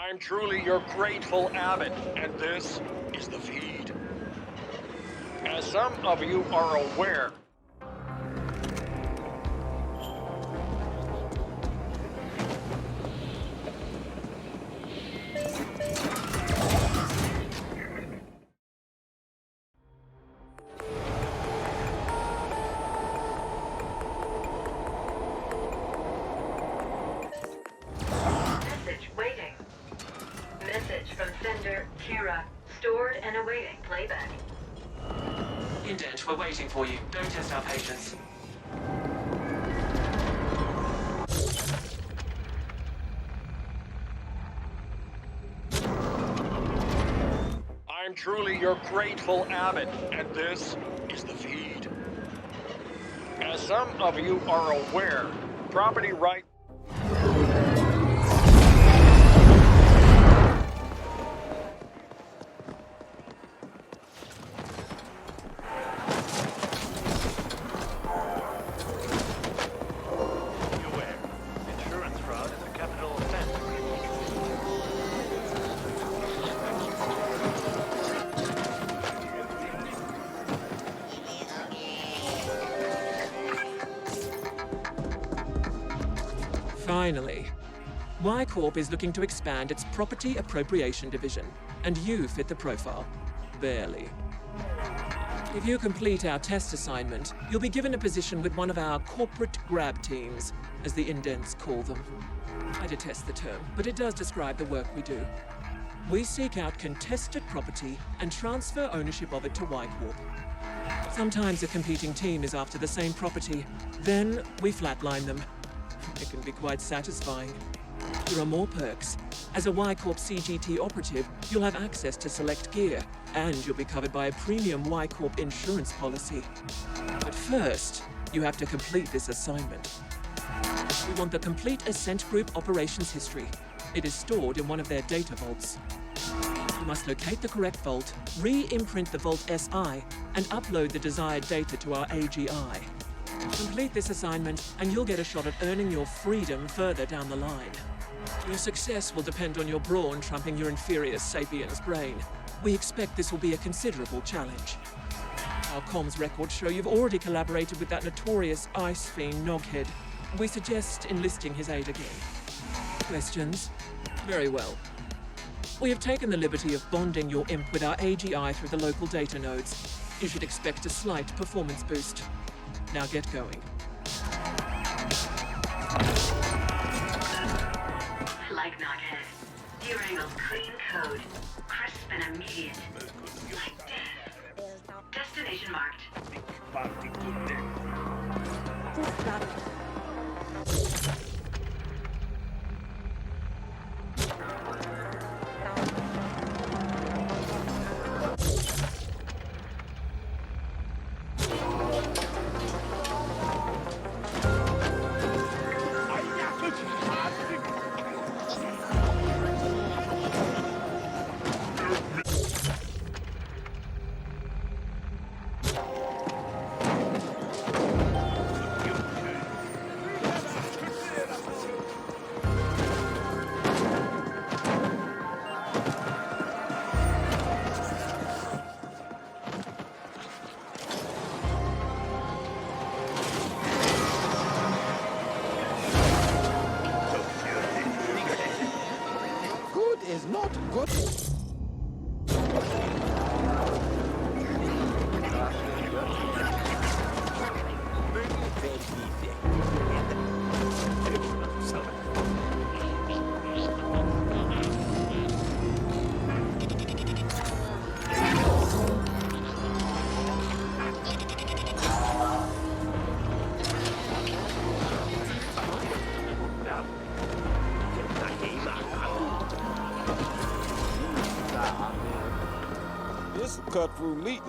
I'm truly your grateful abbot, and this is the feed. As some of you are aware, Message waiting. Message from sender Kira. Stored and awaiting playback. Indent, we're waiting for you. Don't test our patience. I'm truly your grateful abbot, and this is the feed. As some of you are aware, property right. Beware. Insurance fraud is a capital offense. Finally. Y Corp is looking to expand its property appropriation division, and you fit the profile. Barely. If you complete our test assignment, you'll be given a position with one of our corporate grab teams, as the indents call them. I detest the term, but it does describe the work we do. We seek out contested property and transfer ownership of it to Y Corp. Sometimes a competing team is after the same property. Then we flatline them. It can be quite satisfying. There are more perks. As a Y Corp CGT operative, you'll have access to select gear, and you'll be covered by a premium Y Corp insurance policy. But first, you have to complete this assignment. We want the complete ASCENT Group operations history. It is stored in one of their data vaults. You must locate the correct vault, re-imprint the Vault SI, and upload the desired data to our AGI. Complete this assignment, and you'll get a shot at earning your freedom further down the line. Your success will depend on your brawn trumping your inferior sapiens brain. We expect this will be a considerable challenge. Our comms records show you've already collaborated with that notorious ice fiend Noghead. We suggest enlisting his aid again. Questions? Very well. We have taken the liberty of bonding your imp with our AGI through the local data nodes. You should expect a slight performance boost. Now get going. Like Noghead. Durangle's clean code. Crisp and immediate. Like death. Destination marked. Good is not good. This cut through meat.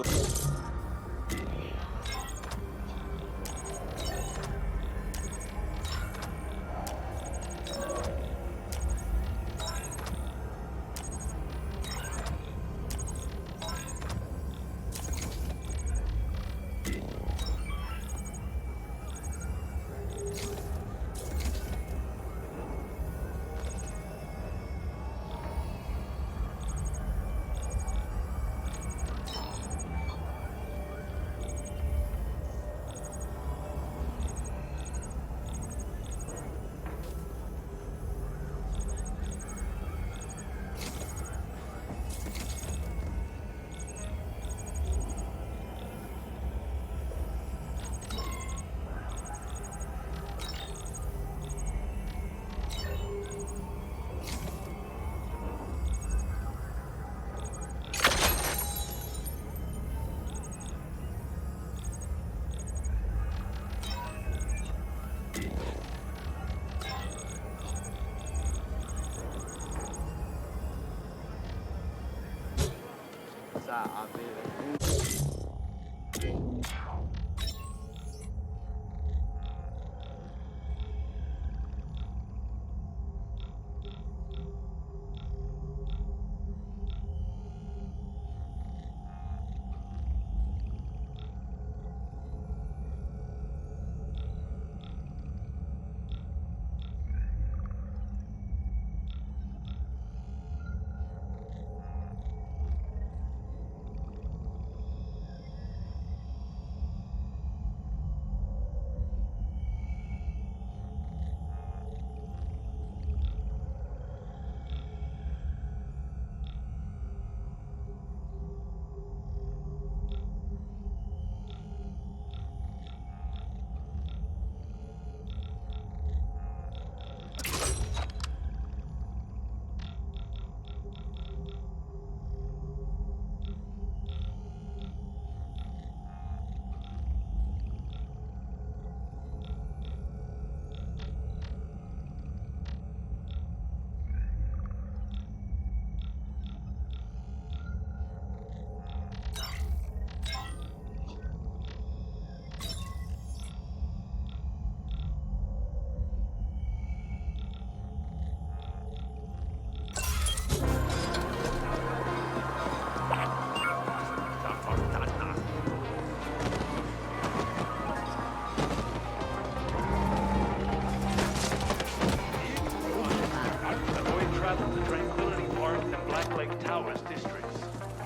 Avoid travel to Tranquility Park and Black Lake Towers districts.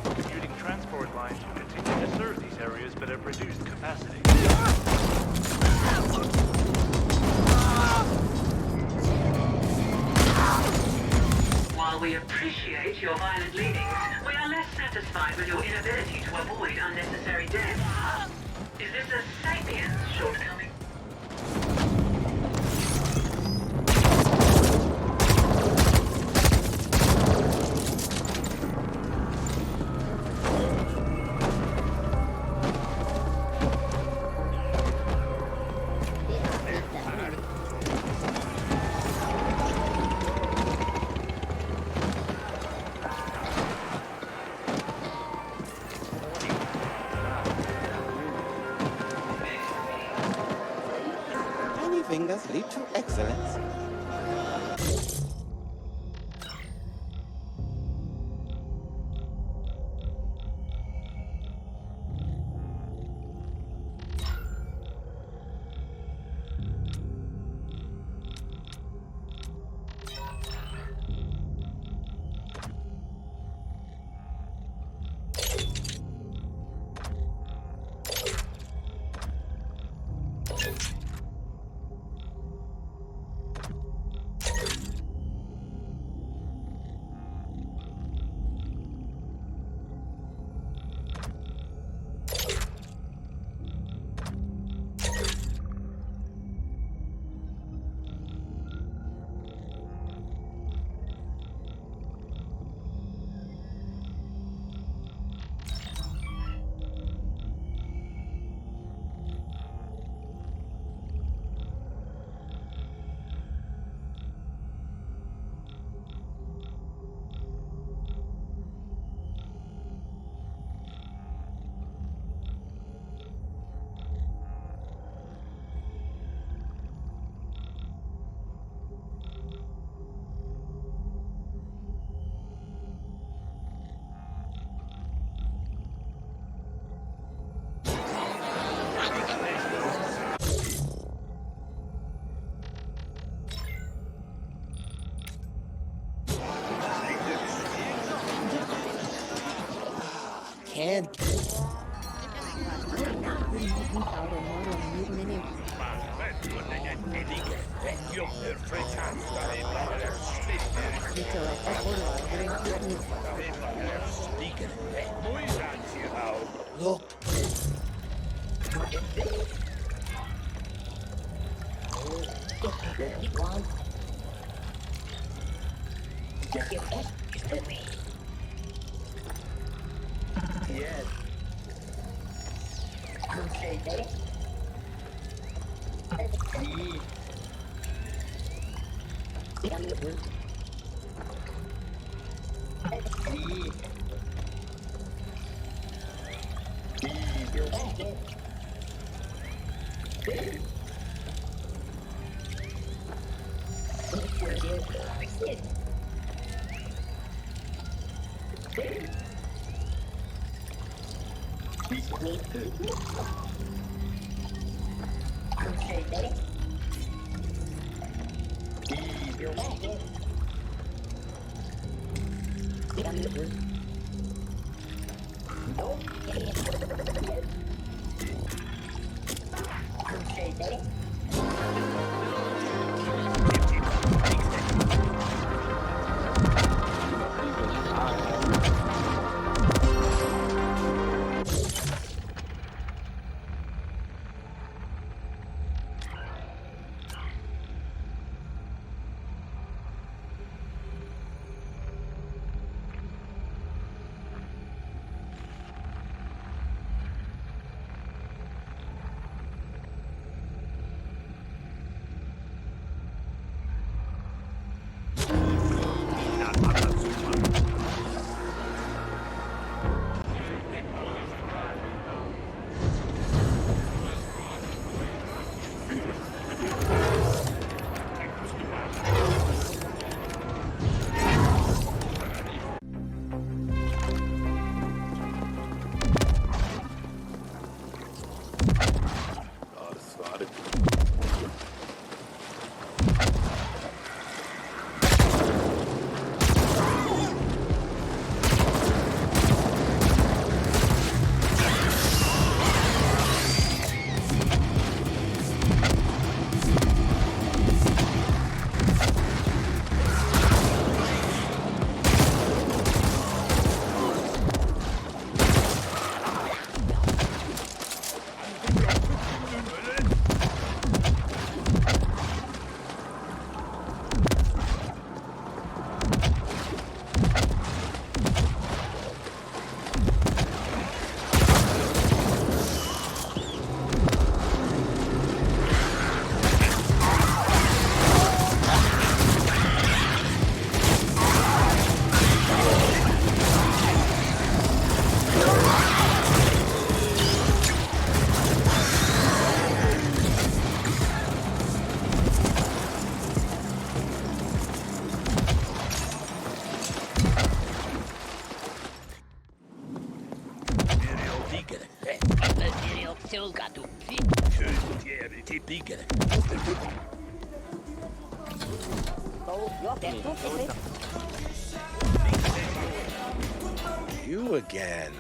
Commuting transport lines will continue to serve these areas but at reduced capacity. While we appreciate your violent leanings, we are less satisfied with your inability to avoid unnecessary death. Is this a sapiens shortcoming? Tiny fingers lead to excellence. Can't. Look. Yes. Okay. Sí. Sí. You again.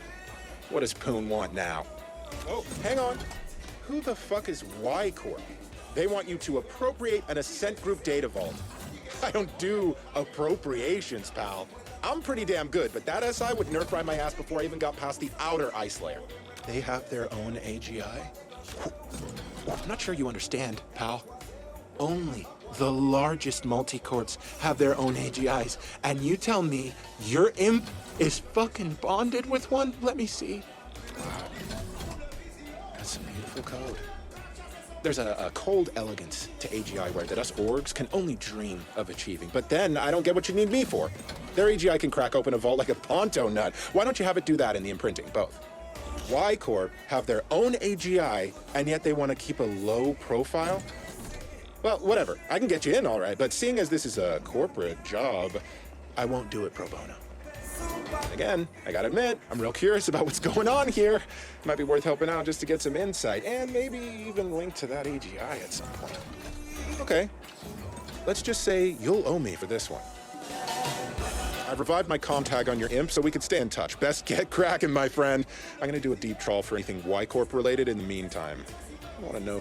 What does Poon want now? Oh, hang on. Who the fuck is Y Corp? They want you to appropriate an Ascent Group data vault. I don't do appropriations, pal. I'm pretty damn good, but that SI would nerf ride my ass before I even got past the outer ice layer. They have their own AGI? I'm not sure you understand, pal. Only the largest multi-corps have their own AGIs, and you tell me your imp is fucking bonded with one? Let me see. That's some beautiful code. There's a cold elegance to AGI where that us orgs can only dream of achieving. But then I don't get what you need me for. Their AGI can crack open a vault like a Ponto nut. Why don't you have it do that in the imprinting? Both. Y Corp have their own AGI, and yet they want to keep a low profile? Well, whatever. I can get you in all right, but seeing as this is a corporate job, I won't do it pro bono. Again, I gotta admit, I'm real curious about what's going on here. Might be worth helping out just to get some insight, and maybe even link to that AGI at some point. Okay, let's just say you'll owe me for this one. I've revived my comm tag on your imp so we can stay in touch. Best get cracking, my friend. I'm gonna do a deep trawl for anything Y Corp related in the meantime. I wanna know.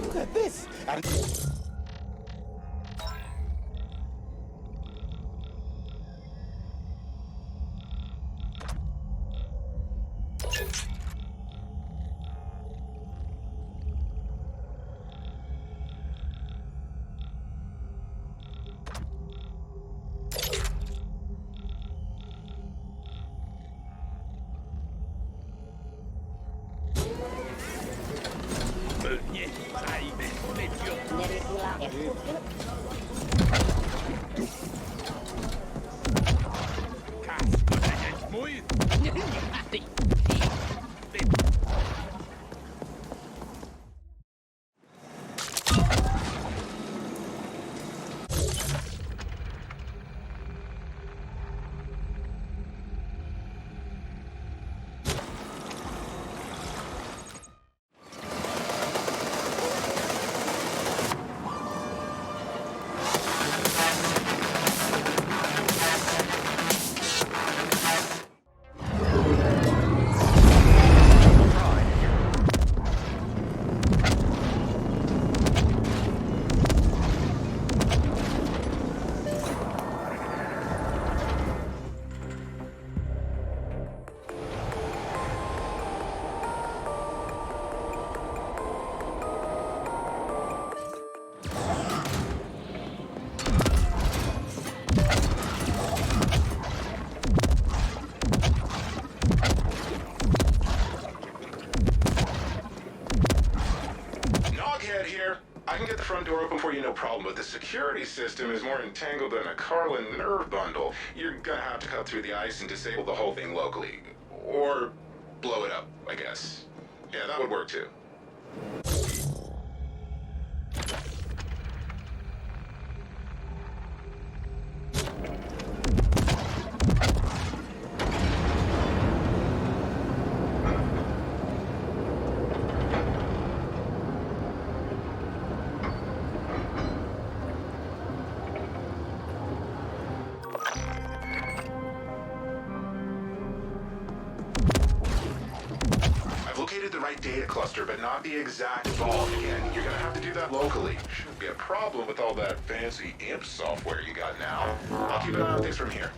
Look at this. And Noghead here. I can get the front door open for you, no problem, but the security system is more entangled than a Carlin nerve bundle. You're gonna have to cut through the ice and disable the whole thing locally. Or blow it up, I guess. Yeah, that would work too. I've located the right data cluster, but not the exact vault. Again, you're gonna have to do that locally. Shouldn't be a problem with all that fancy imp software you got now. I'll keep an eye on things from here.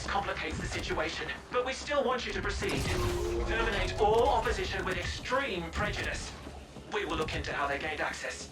complicates the situation, but we still want you to proceed. Terminate all opposition with extreme prejudice. We will look into how they gained access.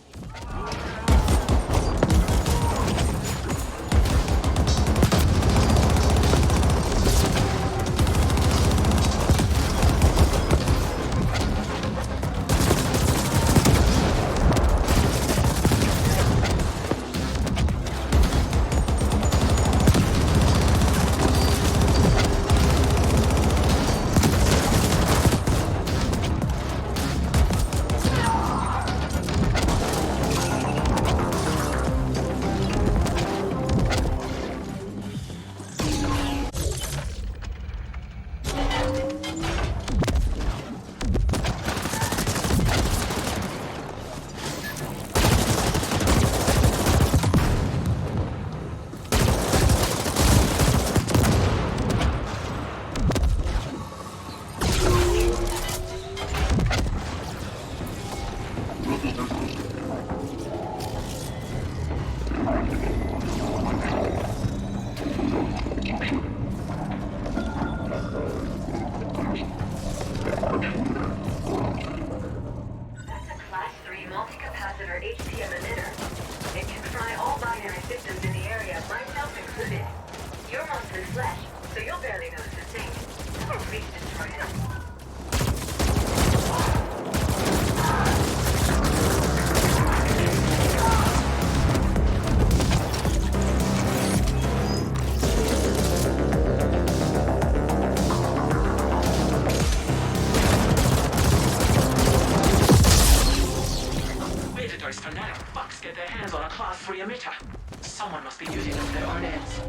Someone must be using them for their own ends.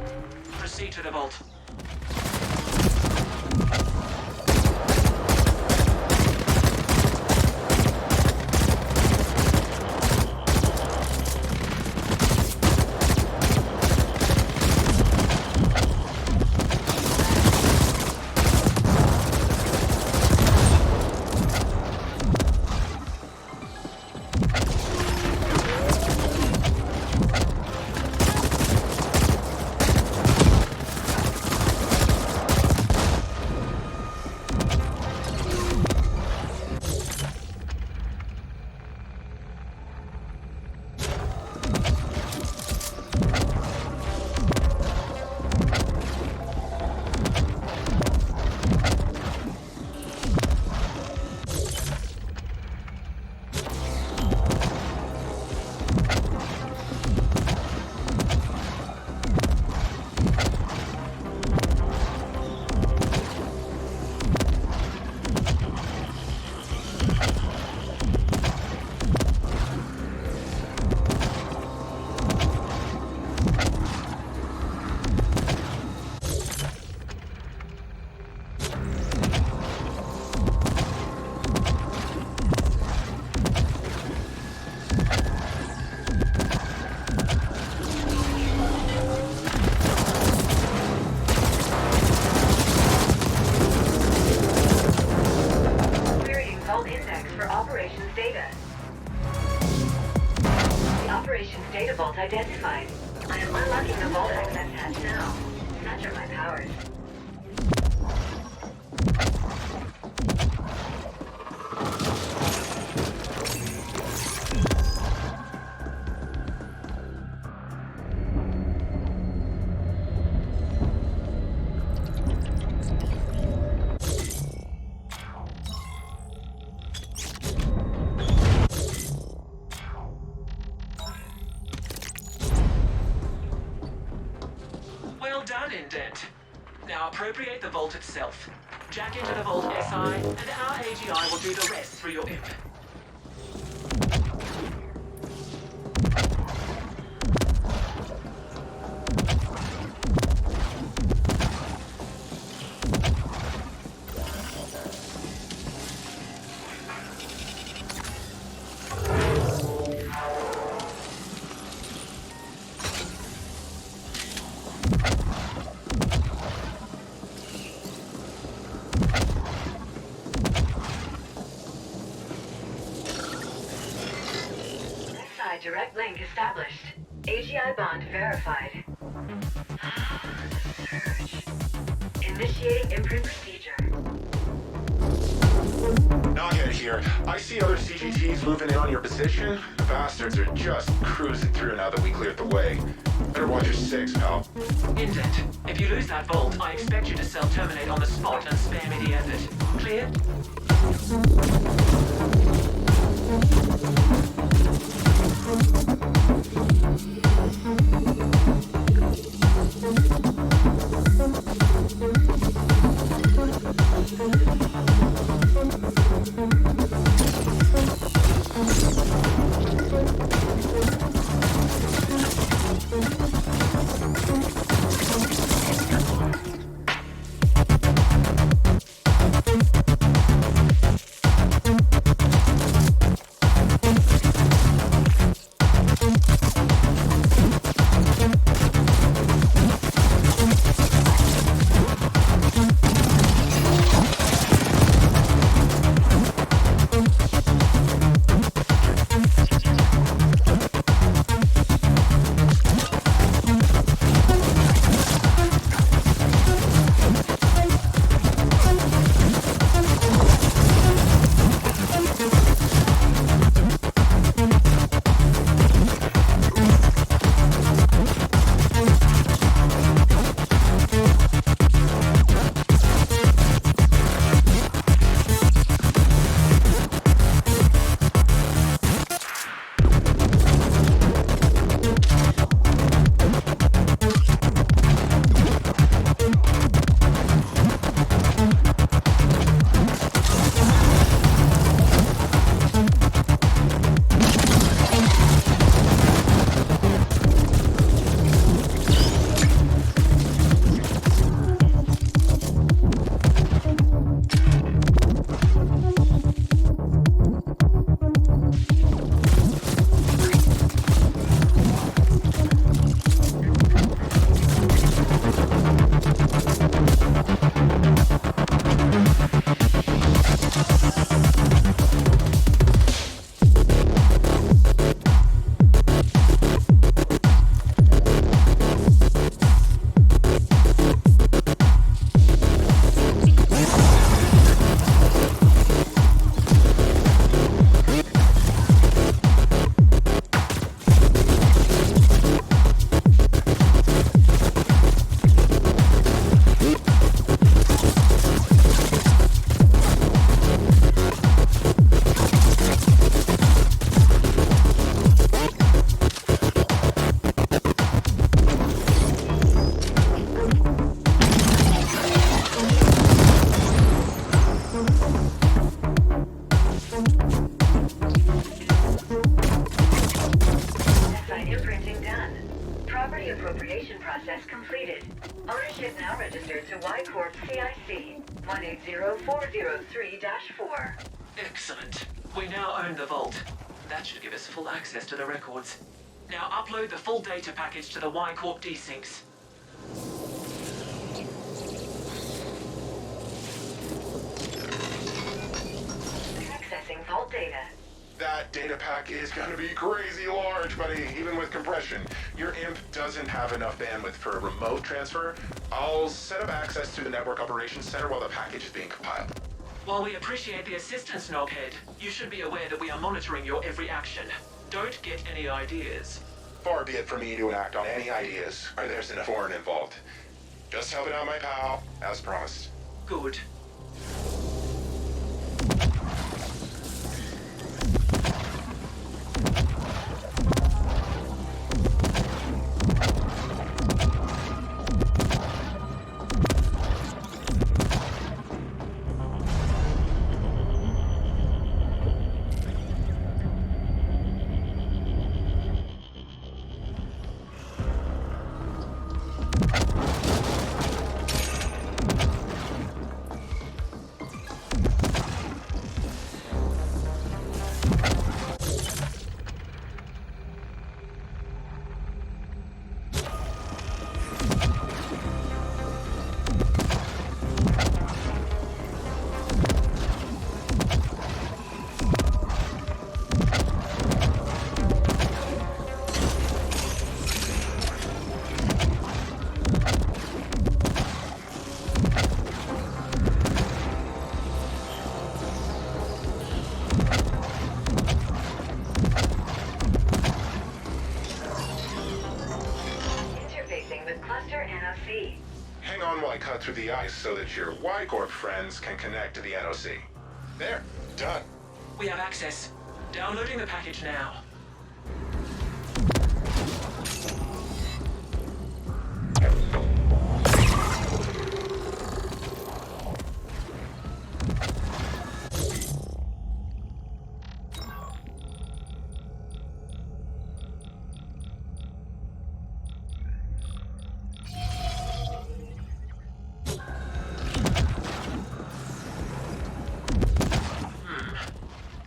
Proceed to the vault. Identified. I am unlocking the vault access hatch now. Capture my powers. Indent. Now appropriate the vault itself. Jack into the vault SI, and our AGI will do the rest through your imp. Direct link established. AGI bond verified. Surge. Initiating imprint procedure. Knockhead here. I see other CGTs moving in on your position. Bastards are just cruising through now that we cleared the way. Better watch your six, pal. Indent, if you lose that vault, I expect you to self-terminate on the spot and spare me the effort. Clear? appropriation process completed. Ownership now registered to Y Corp CIC 180403-4. Excellent. We now own the vault. That should give us full access to the records. Now upload the full data package to the Y Corp desyncs. Accessing vault data. That data pack is gonna be crazy large, buddy, even with compression. Your imp doesn't have enough bandwidth for a remote transfer. I'll set up access to the network operations center while the package is being compiled. While we appreciate the assistance, Noghead, you should be aware that we are monitoring your every action. Don't get any ideas. Far be it from me to act on any ideas where there's enough foreign involved. Just helping out my pal, as promised. Good. Hang on while I cut through the ice so that your Y-Corp friends can connect to the NOC. There, done. We have access. Downloading the package now.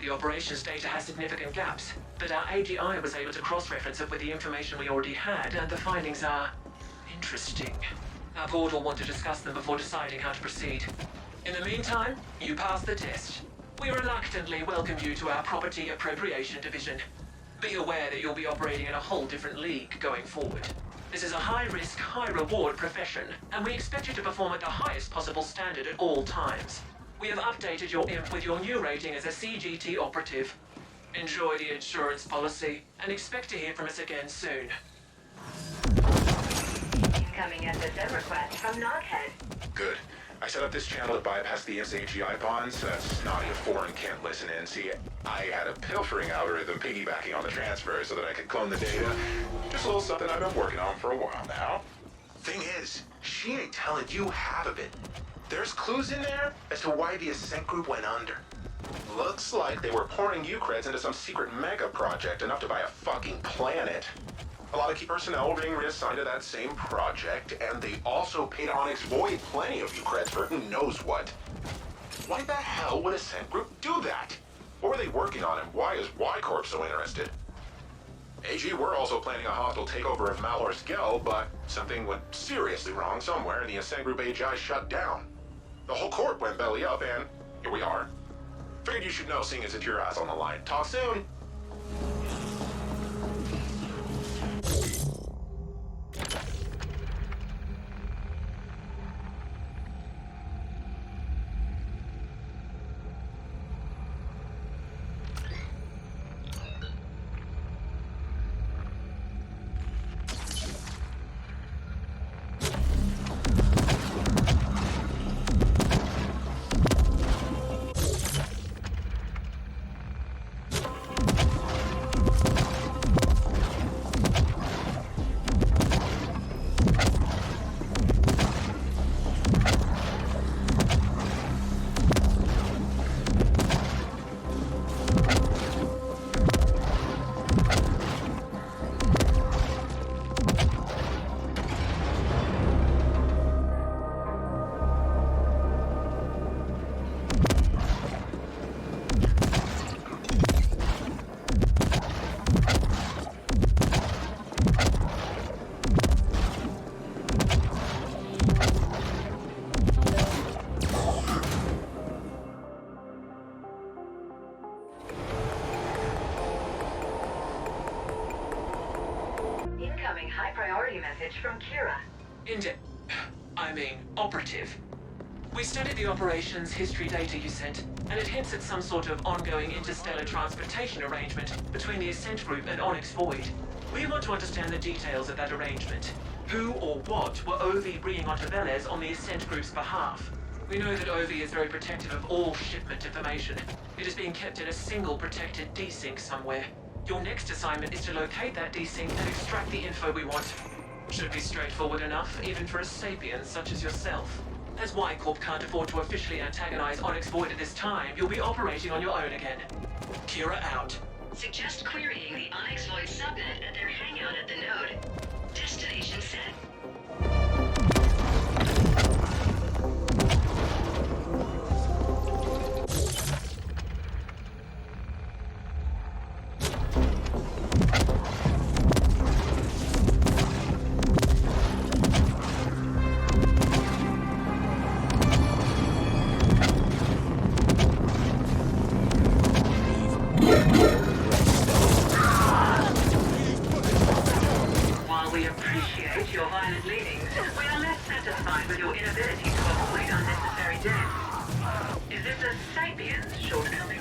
The operations data has significant gaps, but our AGI was able to cross-reference it with the information we already had, and the findings are interesting. Our board will want to discuss them before deciding how to proceed. In the meantime, you passed the test. We reluctantly welcome you to our Property Appropriation Division. Be aware that you'll be operating in a whole different league going forward. This is a high-risk, high-reward profession, and we expect you to perform at the highest possible standard at all times. We have updated your IMP with your new rating as a CGT operative. Enjoy the insurance policy, and expect to hear from us again soon. Incoming SSM request from Knockhead. Good. I set up this channel to bypass the AGI bonds so that snotty foreign can't listen in. See, I had a pilfering algorithm piggybacking on the transfer so that I could clone the data. Just a little something I've been working on for a while now. Thing is, she ain't telling you half of it. There's clues in there as to why the ASCENT group went under. Looks like they were pouring Ucreds into some secret mega project enough to buy a fucking planet. A lot of key personnel were being reassigned to that same project, and they also paid Onyx Void plenty of Ucreds for who knows what. Why the hell would ASCENT group do that? What were they working on, and why is Y-Corp so interested? AG were also planning a hostile takeover of Malor's Gel, but something went seriously wrong somewhere, and the ASCENT group AGI shut down. The whole corp went belly up, and here we are. Figured you should know, seeing as it's your ass on the line. Talk soon! Incoming high priority message from Kira. Operative. We studied the operations history data you sent, and it hints at some sort of ongoing interstellar transportation arrangement between the ASCENT group and Onyx Void. We want to understand the details of that arrangement. Who or what were OV bringing onto Velez on the ASCENT group's behalf? We know that OV is very protective of all shipment information. It is being kept in a single protected desync somewhere. Your next assignment is to locate that desync and extract the info we want. Should be straightforward enough, even for a sapient such as yourself. As Y-Corp can't afford to officially antagonize Onyx Void at this time, you'll be operating on your own again. Kira out. Suggest querying the Onyx Void subnet at their hangout at the node. Destination set. While we appreciate your violent leanings, we are less satisfied with your inability to avoid unnecessary death. Is this a sapiens shortcoming?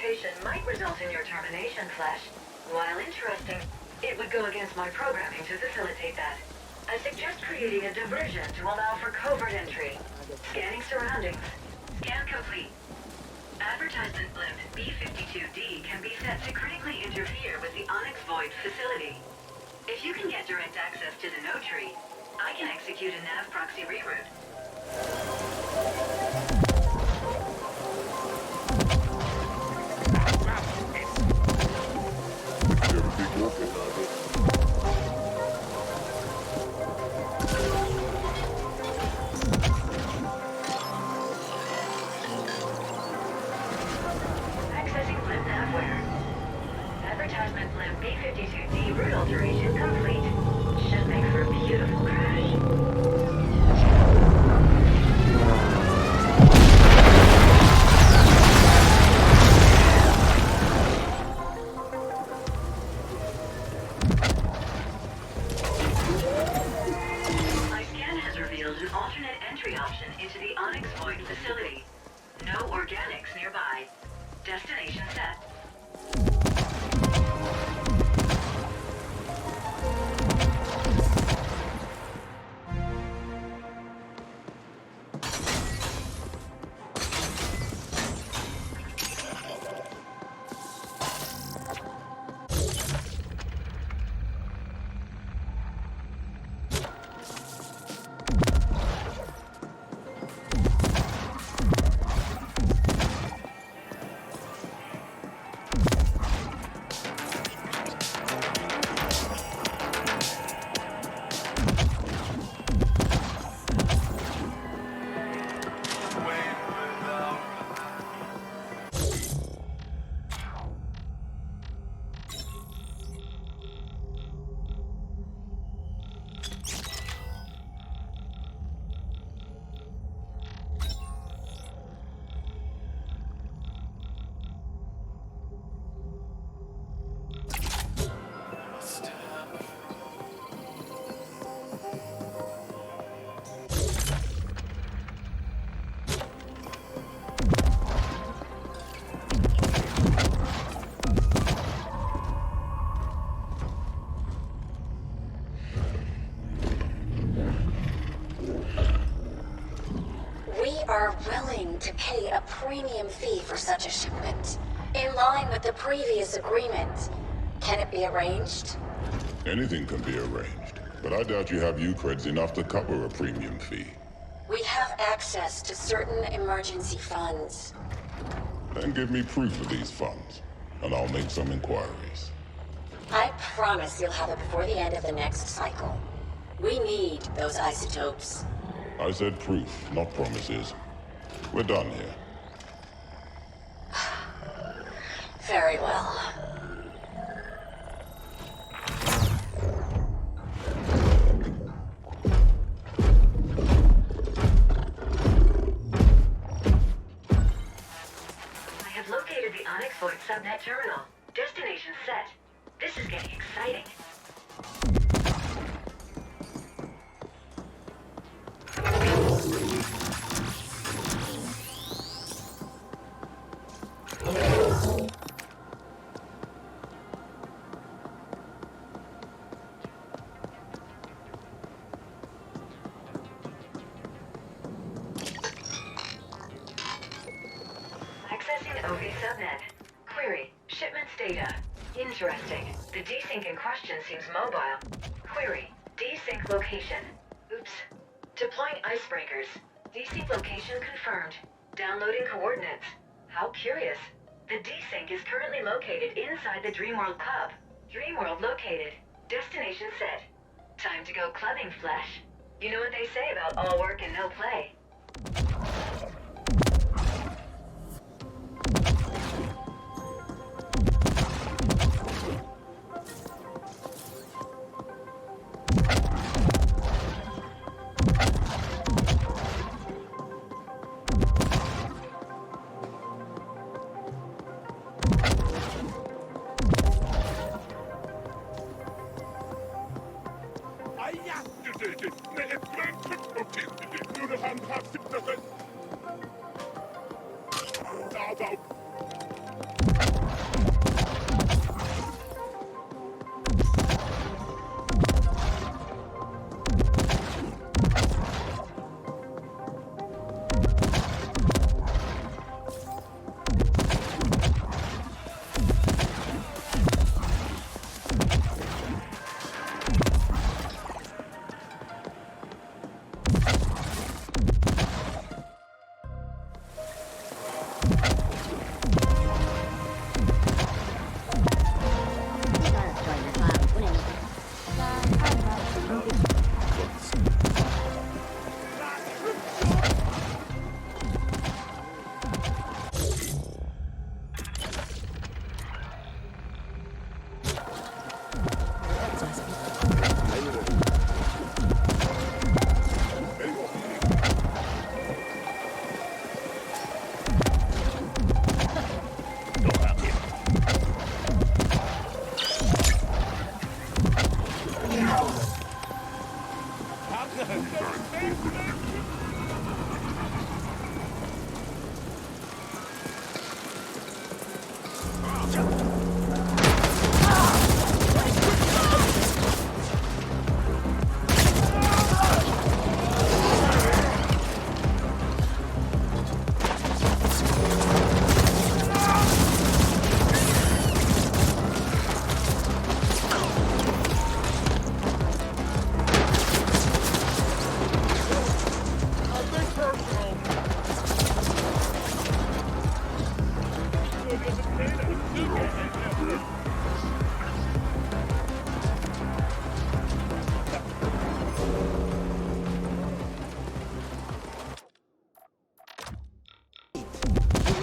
location might result in your termination, Flash. While interesting, it would go against my programming to facilitate that. I suggest creating a diversion to allow for covert entry. Scanning surroundings. Scan complete. Advertisement blimp B-52D can be set to critically interfere with the Onyx Void facility. If you can get direct access to the node tree, I can execute a nav proxy reroute. Accessing blimp navware. Advertisement blimp B-52D route alteration complete. Should make for a beautiful crash. My scan has revealed an alternate entry option into the Onyx Void facility. No organics nearby. Destination set. We are willing to pay a premium fee for such a shipment, in line with the previous agreement. Can it be arranged? Anything can be arranged, but I doubt you have U-creds enough to cover a premium fee. We have access to certain emergency funds. Then give me proof of these funds, and I'll make some inquiries. I promise you'll have it before the end of the next cycle. We need those isotopes. I said proof, not promises. We're done here. Very well. I have located the Onyx Void subnet terminal. Destination set. This is getting exciting. Accessing OV subnet. Query. Shipments data. Interesting. The desync in question seems mobile. Query. Desync location. Oops. Deploying icebreakers. Desync location confirmed. Downloading coordinates. How curious. The desync is currently located inside the Dreamworld Club. Dreamworld located. Destination set. Time to go clubbing, Flash. You know what they say about all work and no play.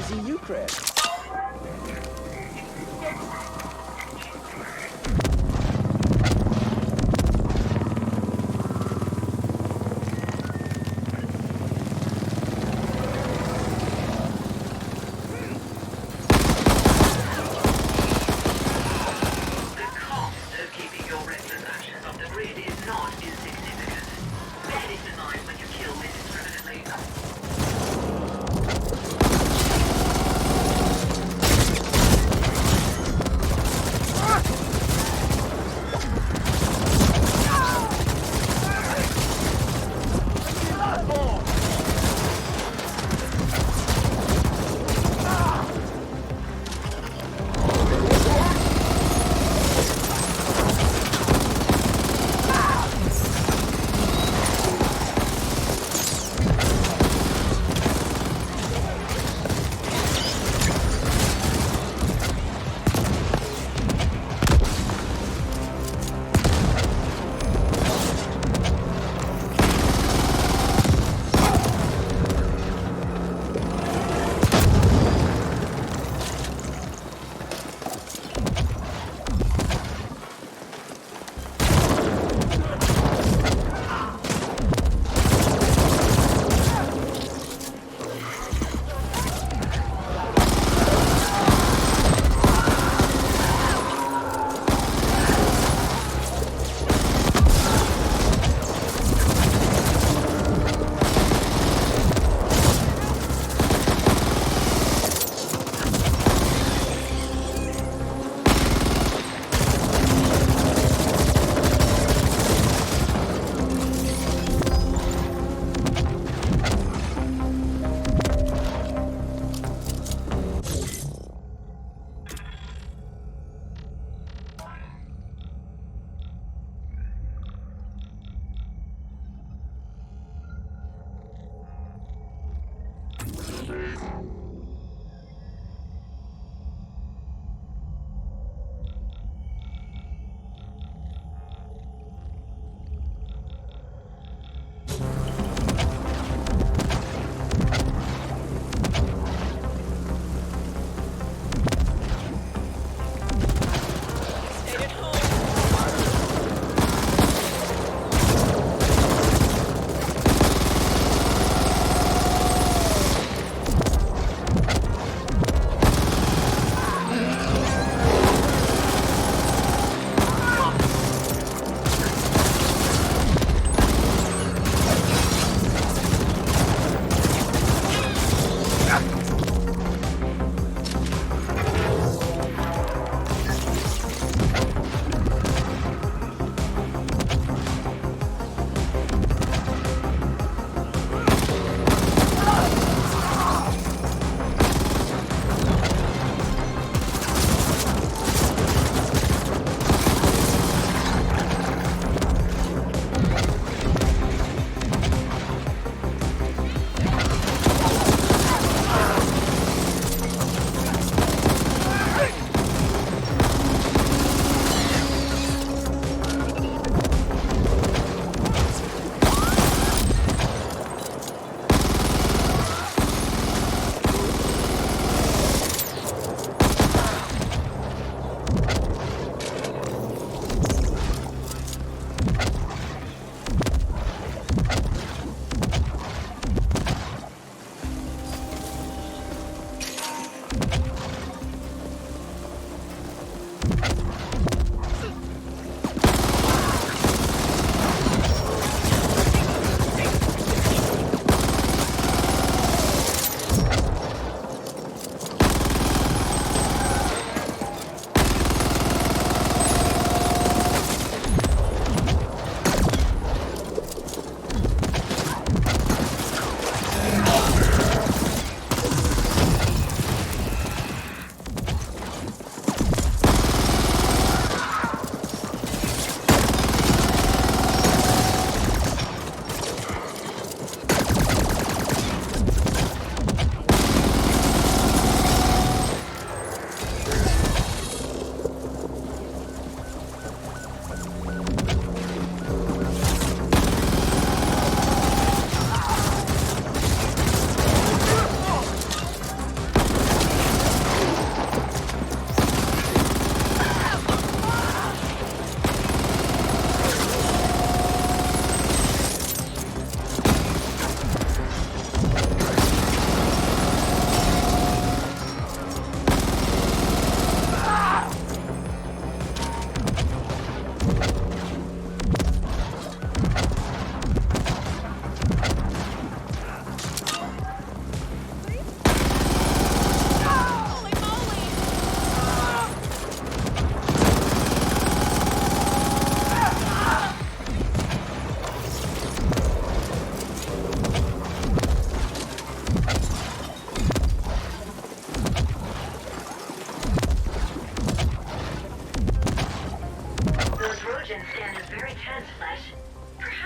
Easy, you, Craig. The cost of keeping your reckless actions off the grid is not insignificant. Bear this in mind when you kill indiscriminately.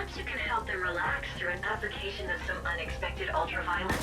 Perhaps you can help them relax through an application of some unexpected ultraviolet.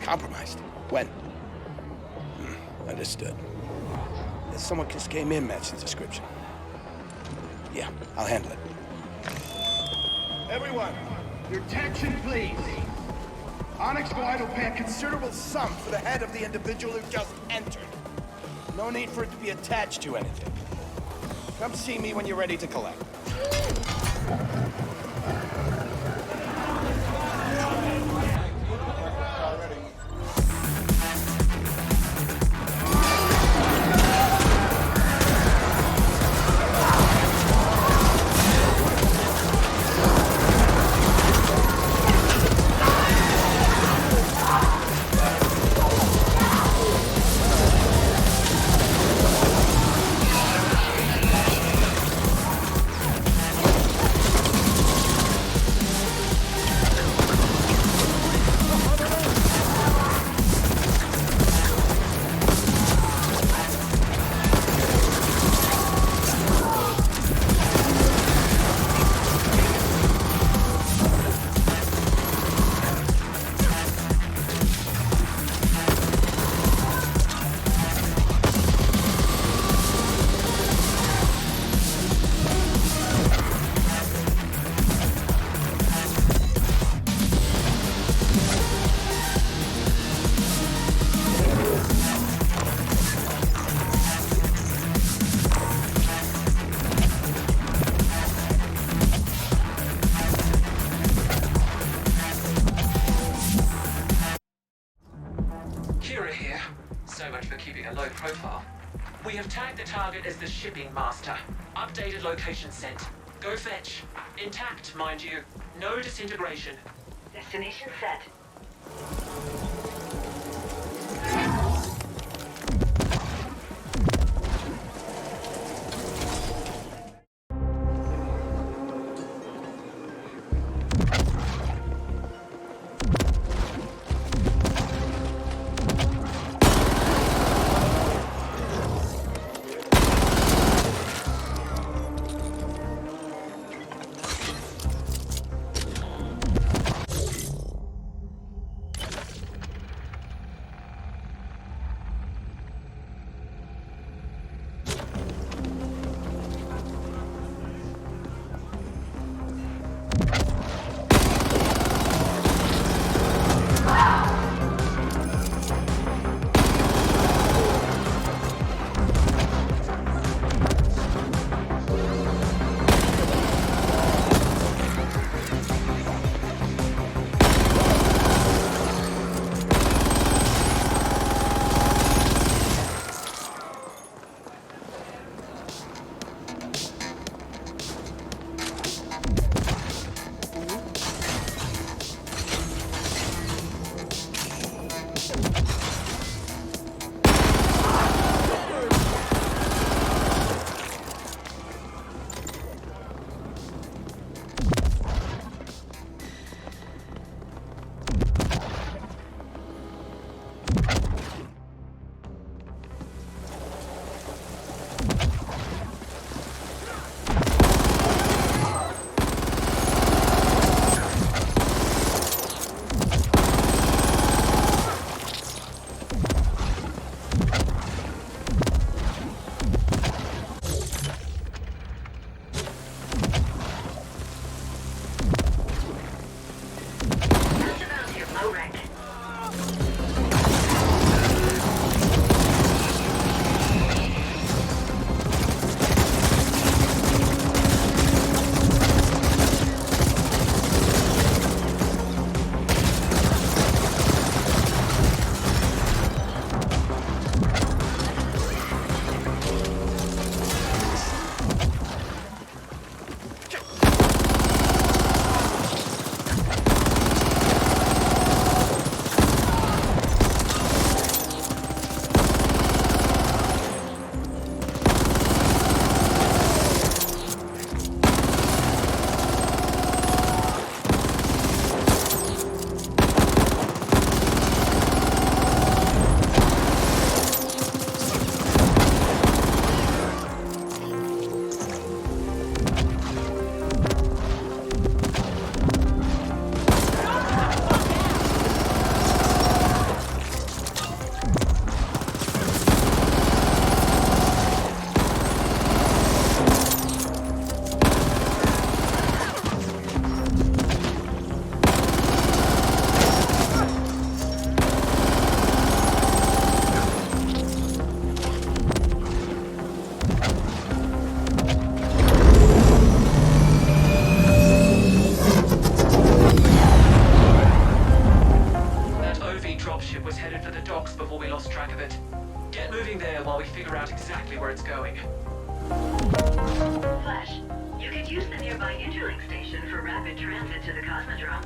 Compromised? When? Understood. Someone just came in matched the description. Yeah, I'll handle it. Everyone, your attention please. Onyx Glide will pay a considerable sum for the head of the individual who just entered. No need for it to be attached to anything. Come see me when you're ready to collect. profile. We have tagged the target as the shipping master. Updated location sent. Go fetch. Intact, mind you. No disintegration. Destination set. Flash, you could use the nearby Interlink station for rapid transit to the Cosmodrome.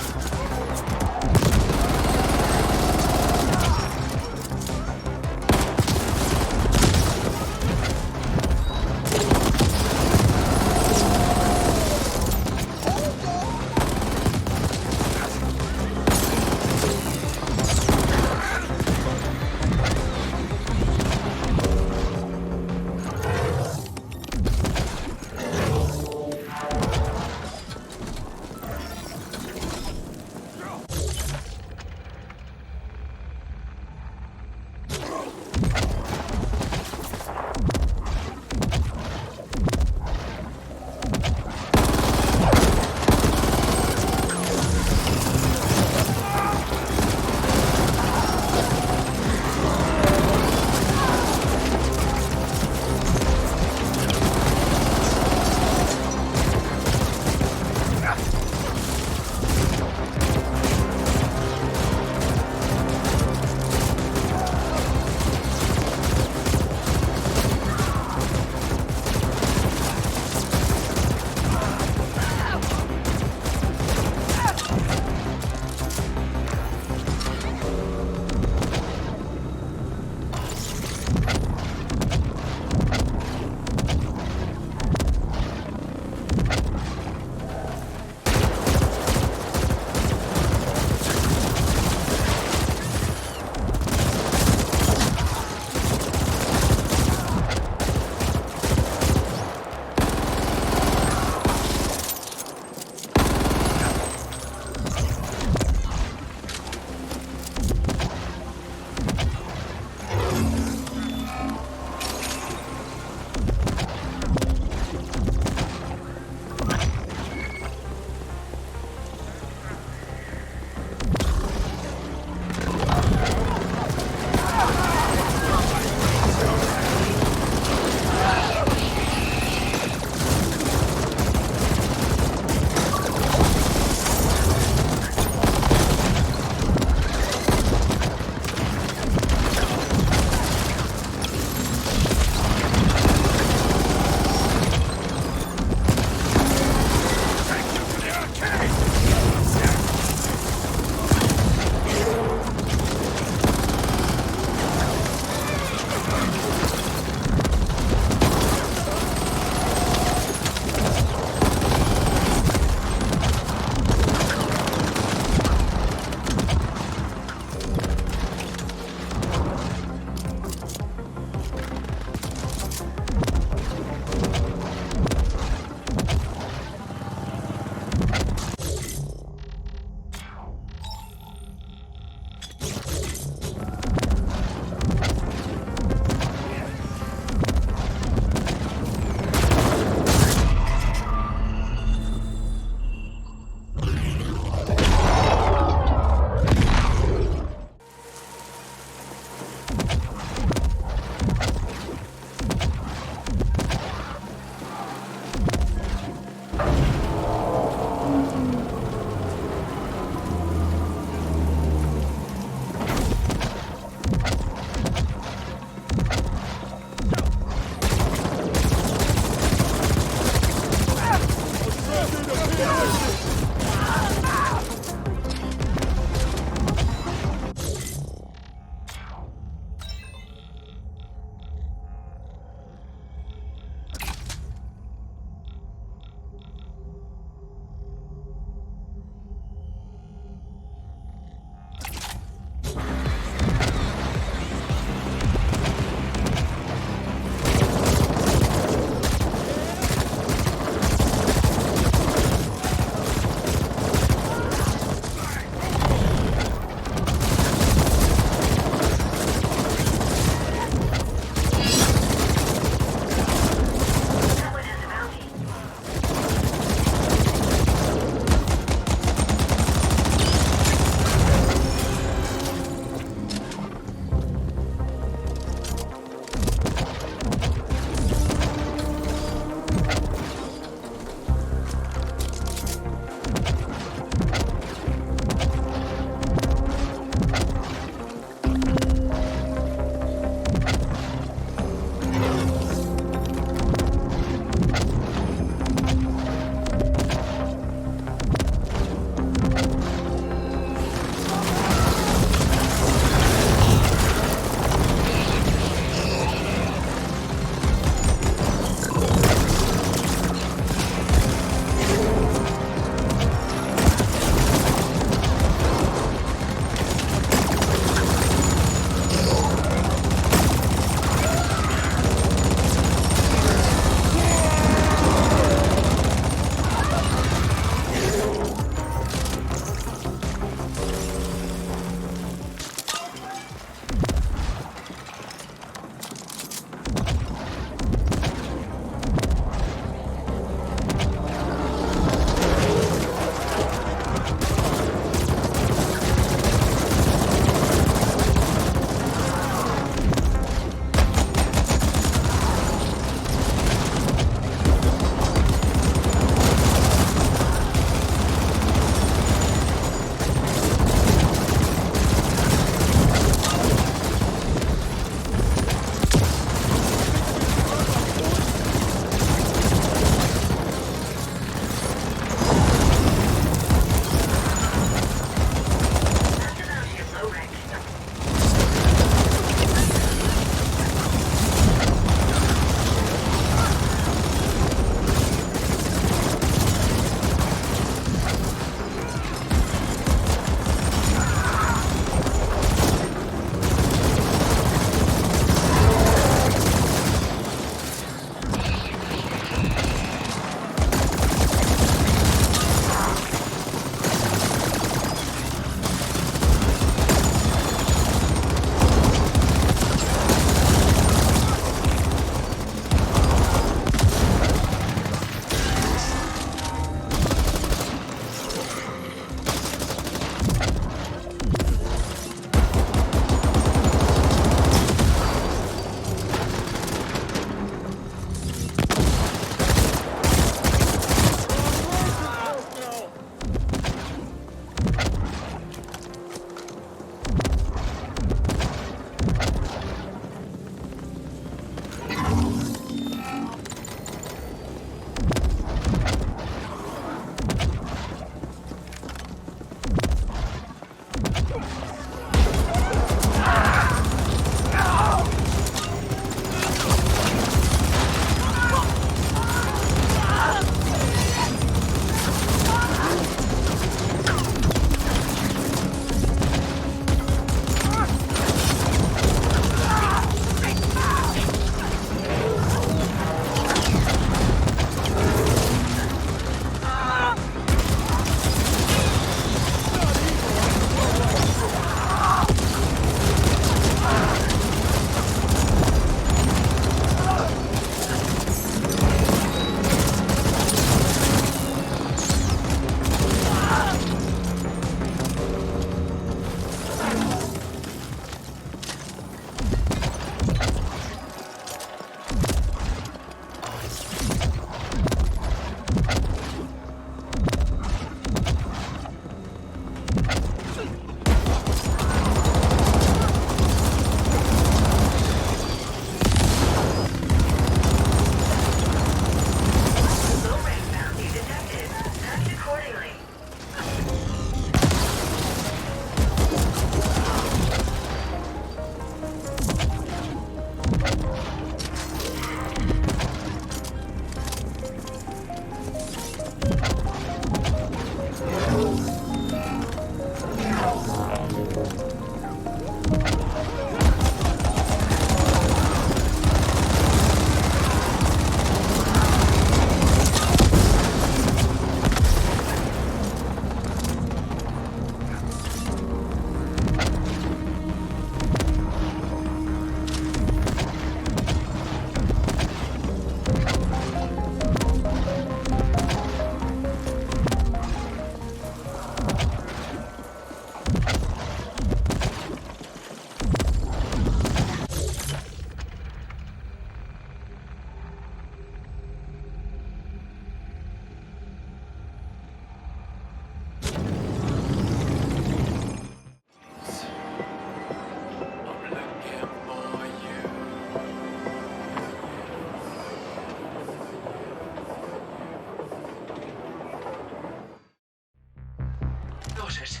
Got it.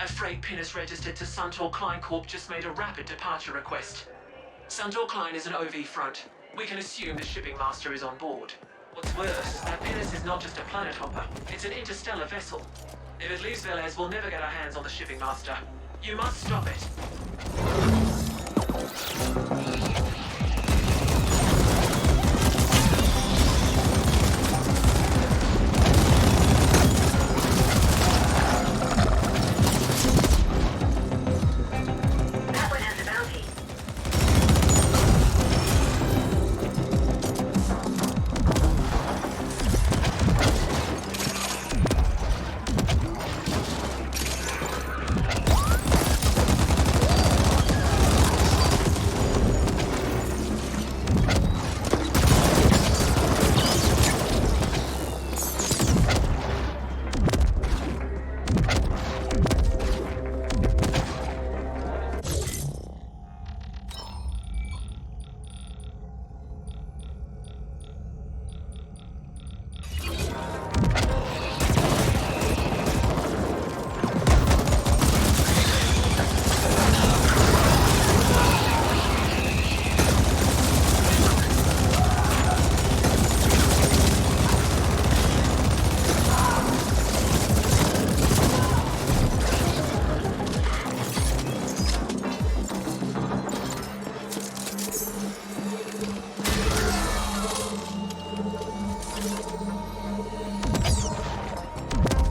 A freight pinnace registered to Suntor Klein Corp just made a rapid departure request. Suntor Klein is an OV front. We can assume the shipping master is on board. What's worse, that pinnace is not just a planet hopper. It's an interstellar vessel. If it leaves Velez, we'll never get our hands on the shipping master. You must stop it. That one has a bounty.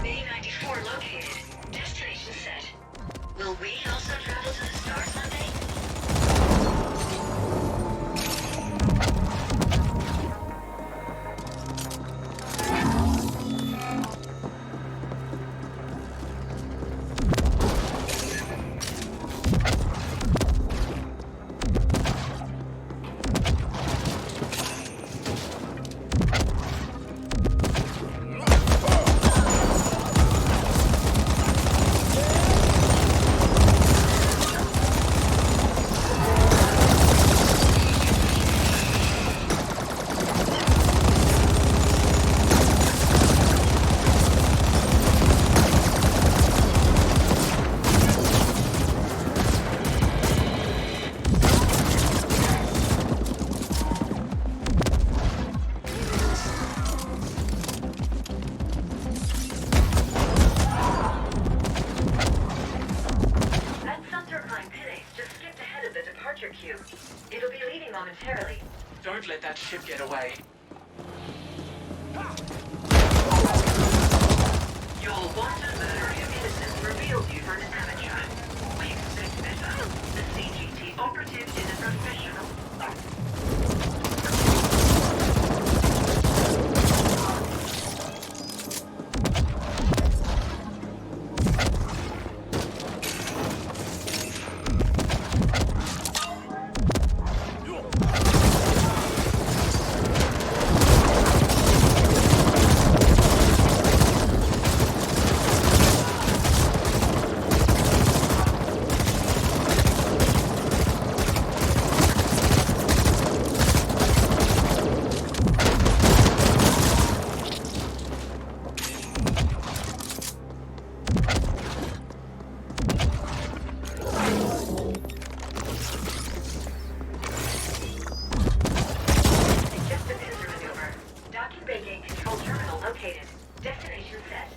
Bay 94 located. Destination set. Will we also travel to the star someday? That Suntor Klein pinnace just skipped ahead of the departure queue. It'll be leaving momentarily. Don't let that ship get away. Your wanton murder of innocents reveals you for an amateur. We expect better. The CGT operative is a professional. Just a pincer maneuver. Docking bay gate control terminal located. Destination set.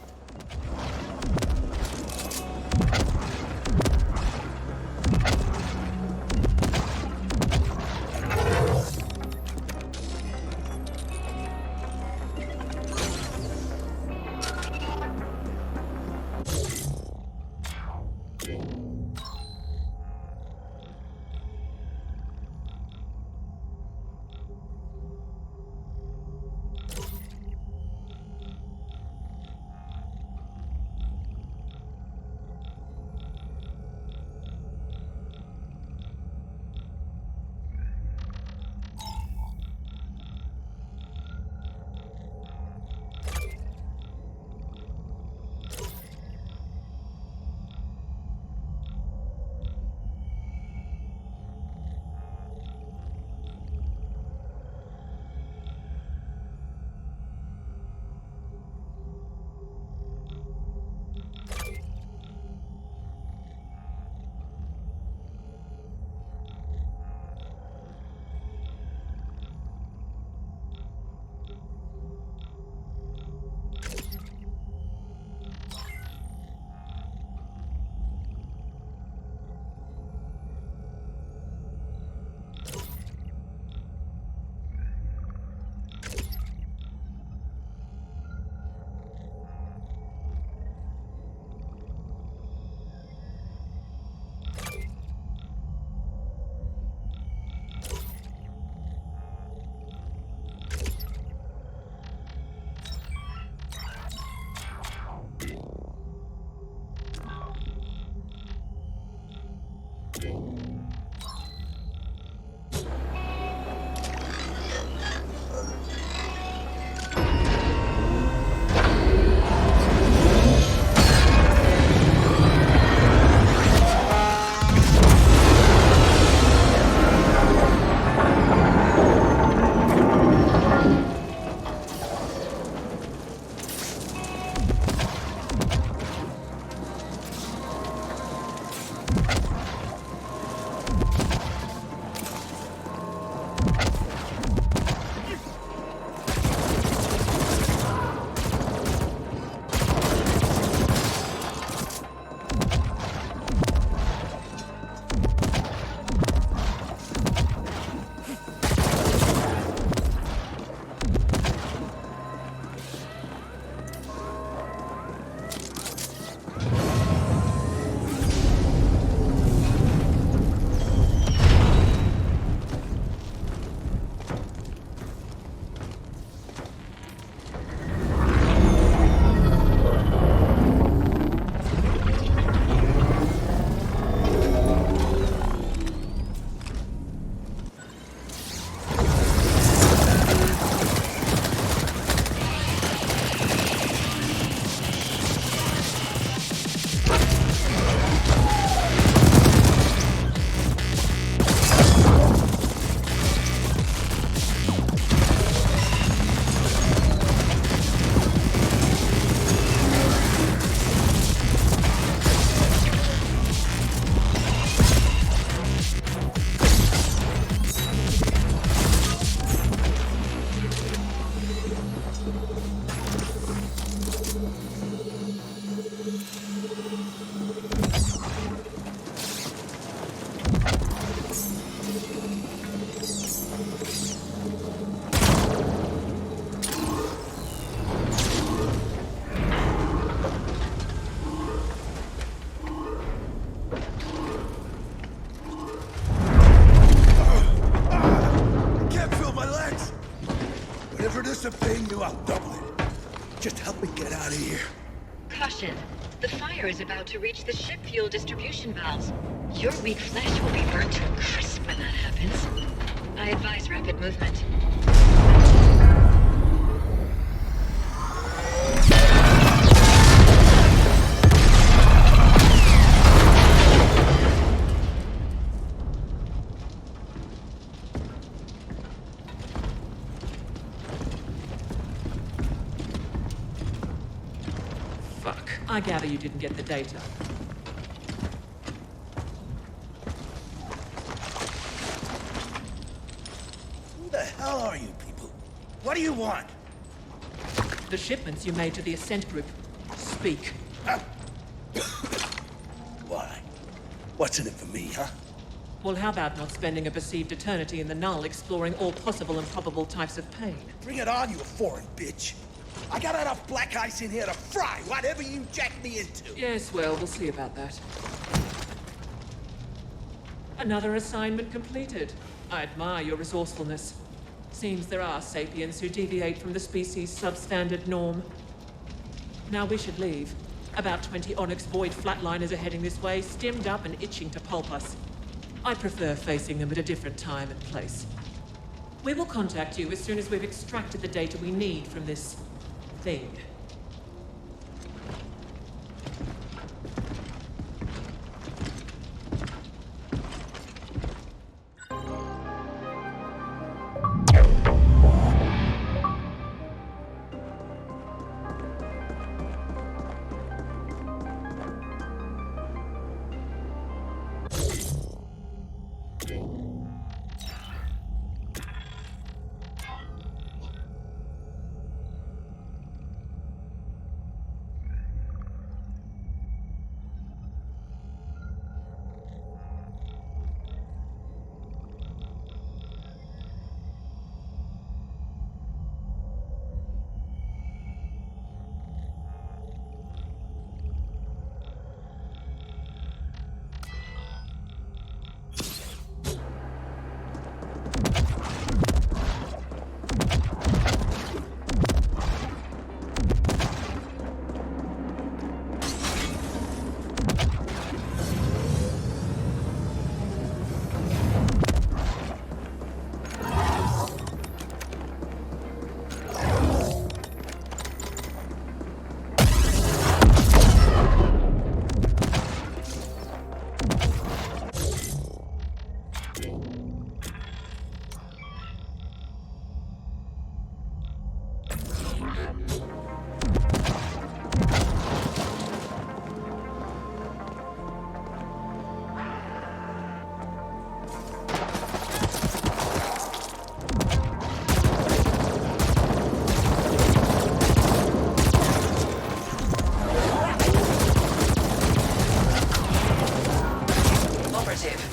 I'll double it. Just help me get out of here. Caution. The fire is about to reach the ship fuel distribution valves. Your weak flesh will be burnt to a crisp when that happens. I advise rapid movement. Fuck. I gather you didn't get the data. Who the hell are you people? What do you want? The shipments you made to the ASCENT group. Speak. Why? What's in it for me, huh? Well, how about not spending a perceived eternity in the null exploring all possible and probable types of pain? Bring it on, you foreign bitch. I got enough black ice in here to fry whatever you jack me into. Yes, well, we'll see about that. Another assignment completed. I admire your resourcefulness. Seems there are sapiens who deviate from the species' substandard norm. Now we should leave. About 20 Onyx Void flatliners are heading this way, stimmed up and itching to pulp us. I prefer facing them at a different time and place. We will contact you as soon as we've extracted the data we need from this thing.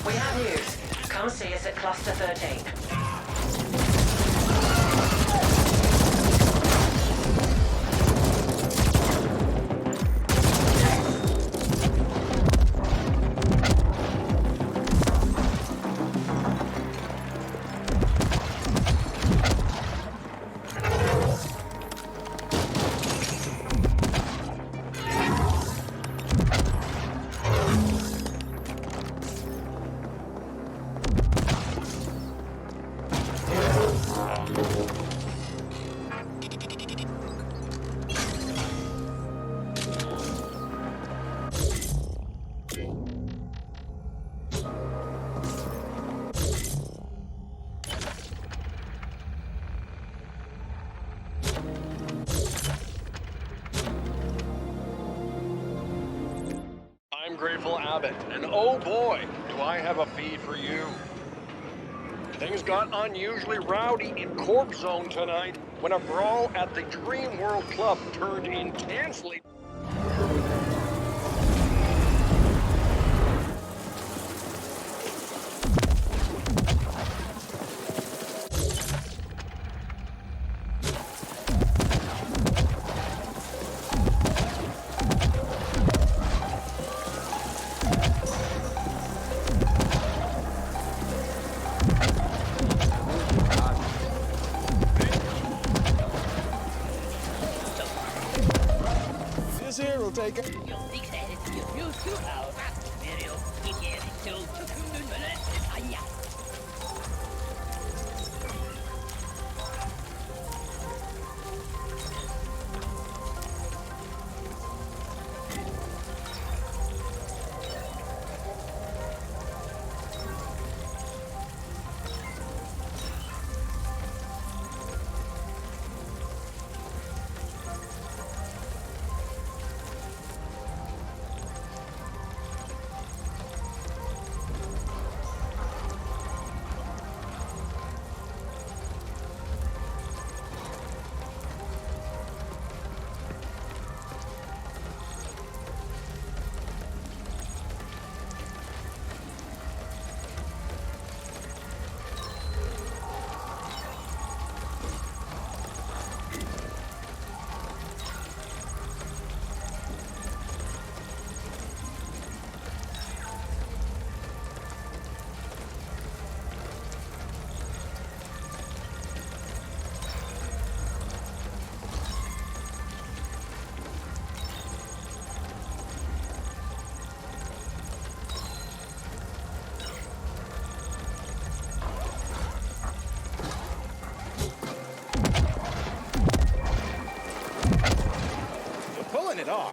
We have news. Come see us at Cluster 13. I'm Grateful Abbott, and oh boy, do I have a feed for you. Things got unusually rowdy in Corp Zone tonight when a brawl at the Dream World Club turned intensely. Sega. You're pulling it off.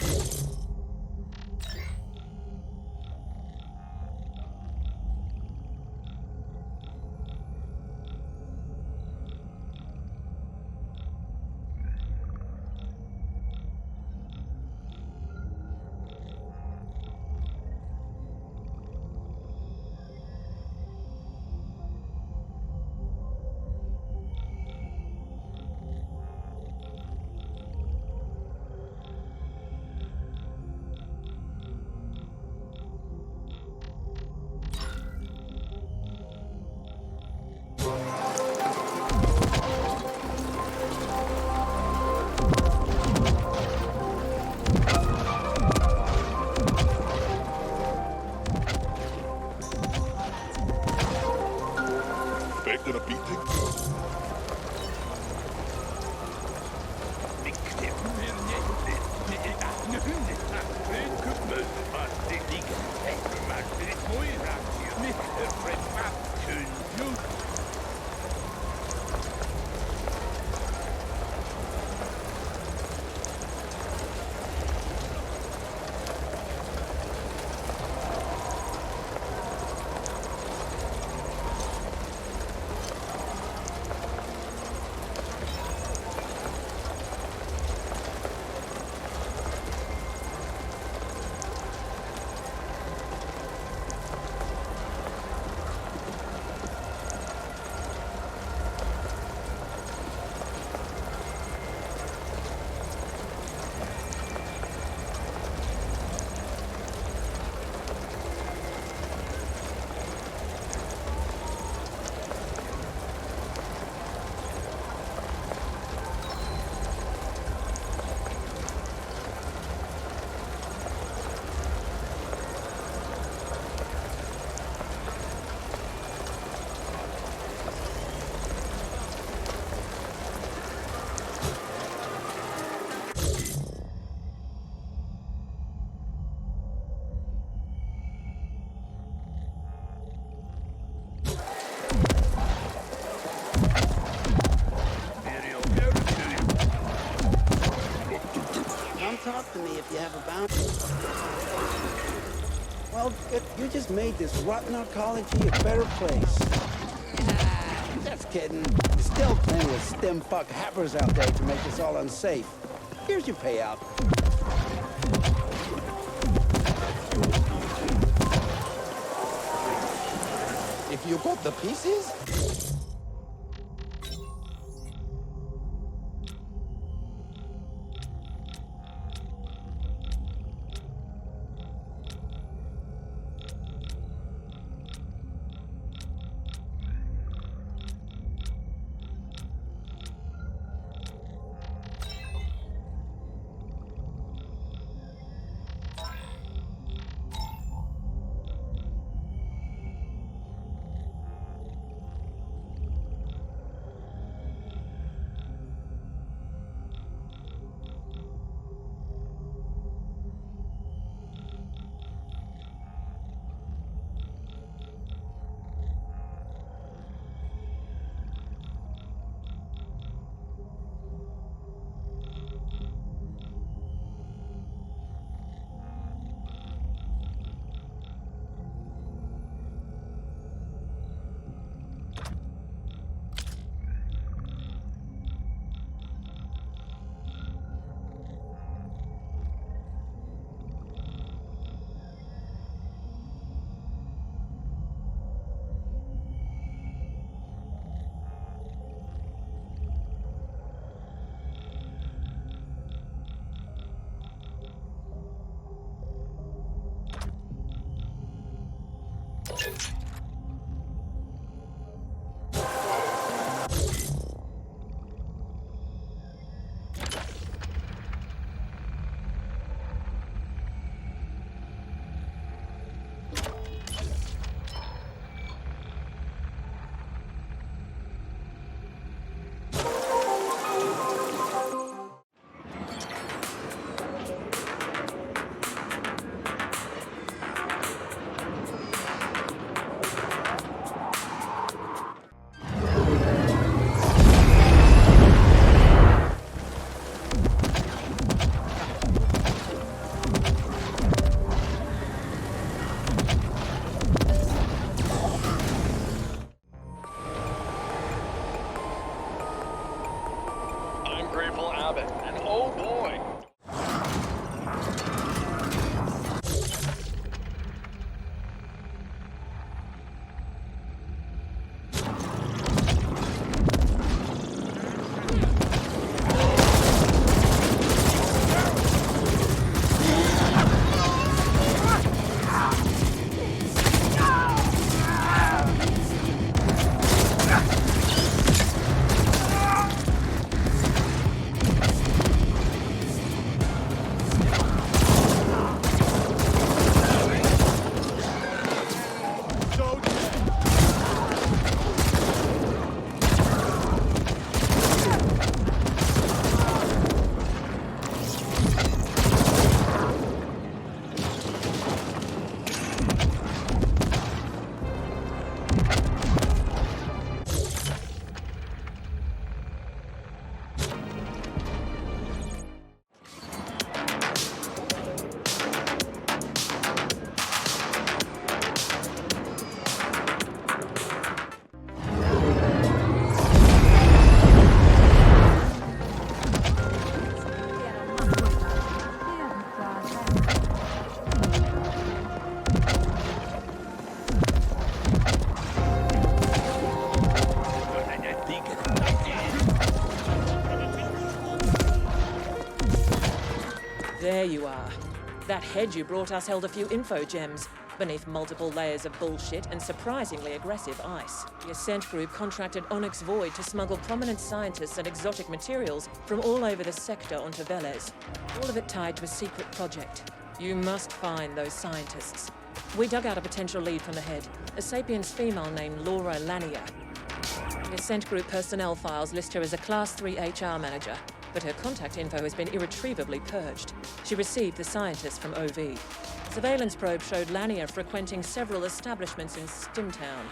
Expecting a beating? Talk to me if you have a bounty. Well, you just made this rotten arcology a better place. Just kidding. There's still plenty of stem fuck happers out there to make this all unsafe. Here's your payout. If you got the pieces? I'm Grateful Abbott, and oh boy, There you are. That head you brought us held a few info gems, beneath multiple layers of bullshit and surprisingly aggressive ice. The ASCENT group contracted Onyx Void to smuggle prominent scientists and exotic materials from all over the sector onto Velez. All of it tied to a secret project. You must find those scientists. We dug out a potential lead from the head, a sapiens female named Laura Lanier. The ASCENT group personnel files list her as a Class 3 HR manager, but her contact info has been irretrievably purged. She received the scientists from OV. Surveillance probe showed Lanier frequenting several establishments in Stimtown.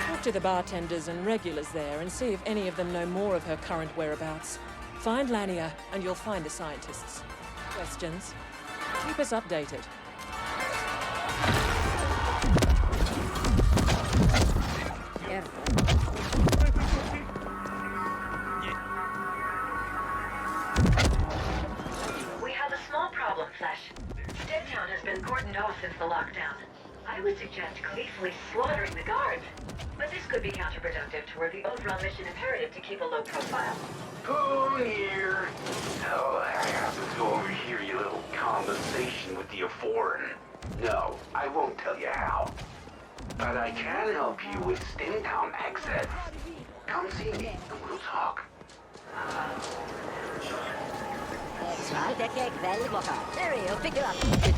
Talk to the bartenders and regulars there and see if any of them know more of her current whereabouts. Find Lanier and you'll find the scientists. Questions? Keep us updated. We have a small problem, Flesh. Stimtown has been cordoned off since the lockdown. I would suggest gleefully slaughtering the guards. But this could be counterproductive toward the overall mission imperative to keep a low profile. Come here. Oh, I have to overhear your little conversation with the foreign. No, I won't tell you how. But I can help you with Stimtown access. Come see me and we'll talk. Stereo, pick it up. Good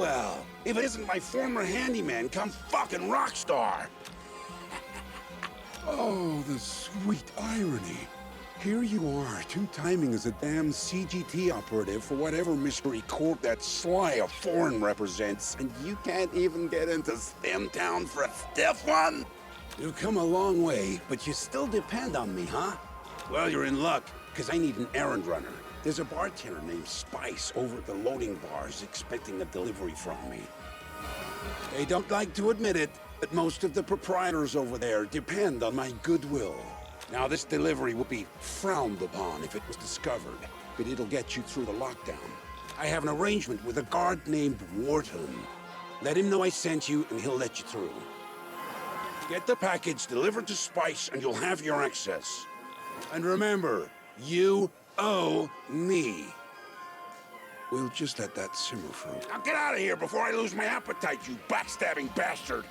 Well, if it isn't my former handyman come fucking rock star. Oh, the sweet irony. Here you are, two-timing as a damn CGT operative for whatever mystery corp that sly of foreign represents, and you can't even get into Stimtown for a stiff one? You come a long way, but you still depend on me, huh? Well, you're in luck, because I need an errand runner. There's a bartender named Spice over at the loading bars expecting a delivery from me. They don't like to admit it, But most of the proprietors over there depend on my goodwill. Now, this delivery would be frowned upon if it was discovered, but it'll get you through the lockdown. I have an arrangement with a guard named Wharton. Let him know I sent you, and he'll let you through. Get the package delivered to Spice, and you'll have your access. And remember, you owe me. We'll just let that simmer for a... Now get out of here before I lose my appetite, you backstabbing bastard!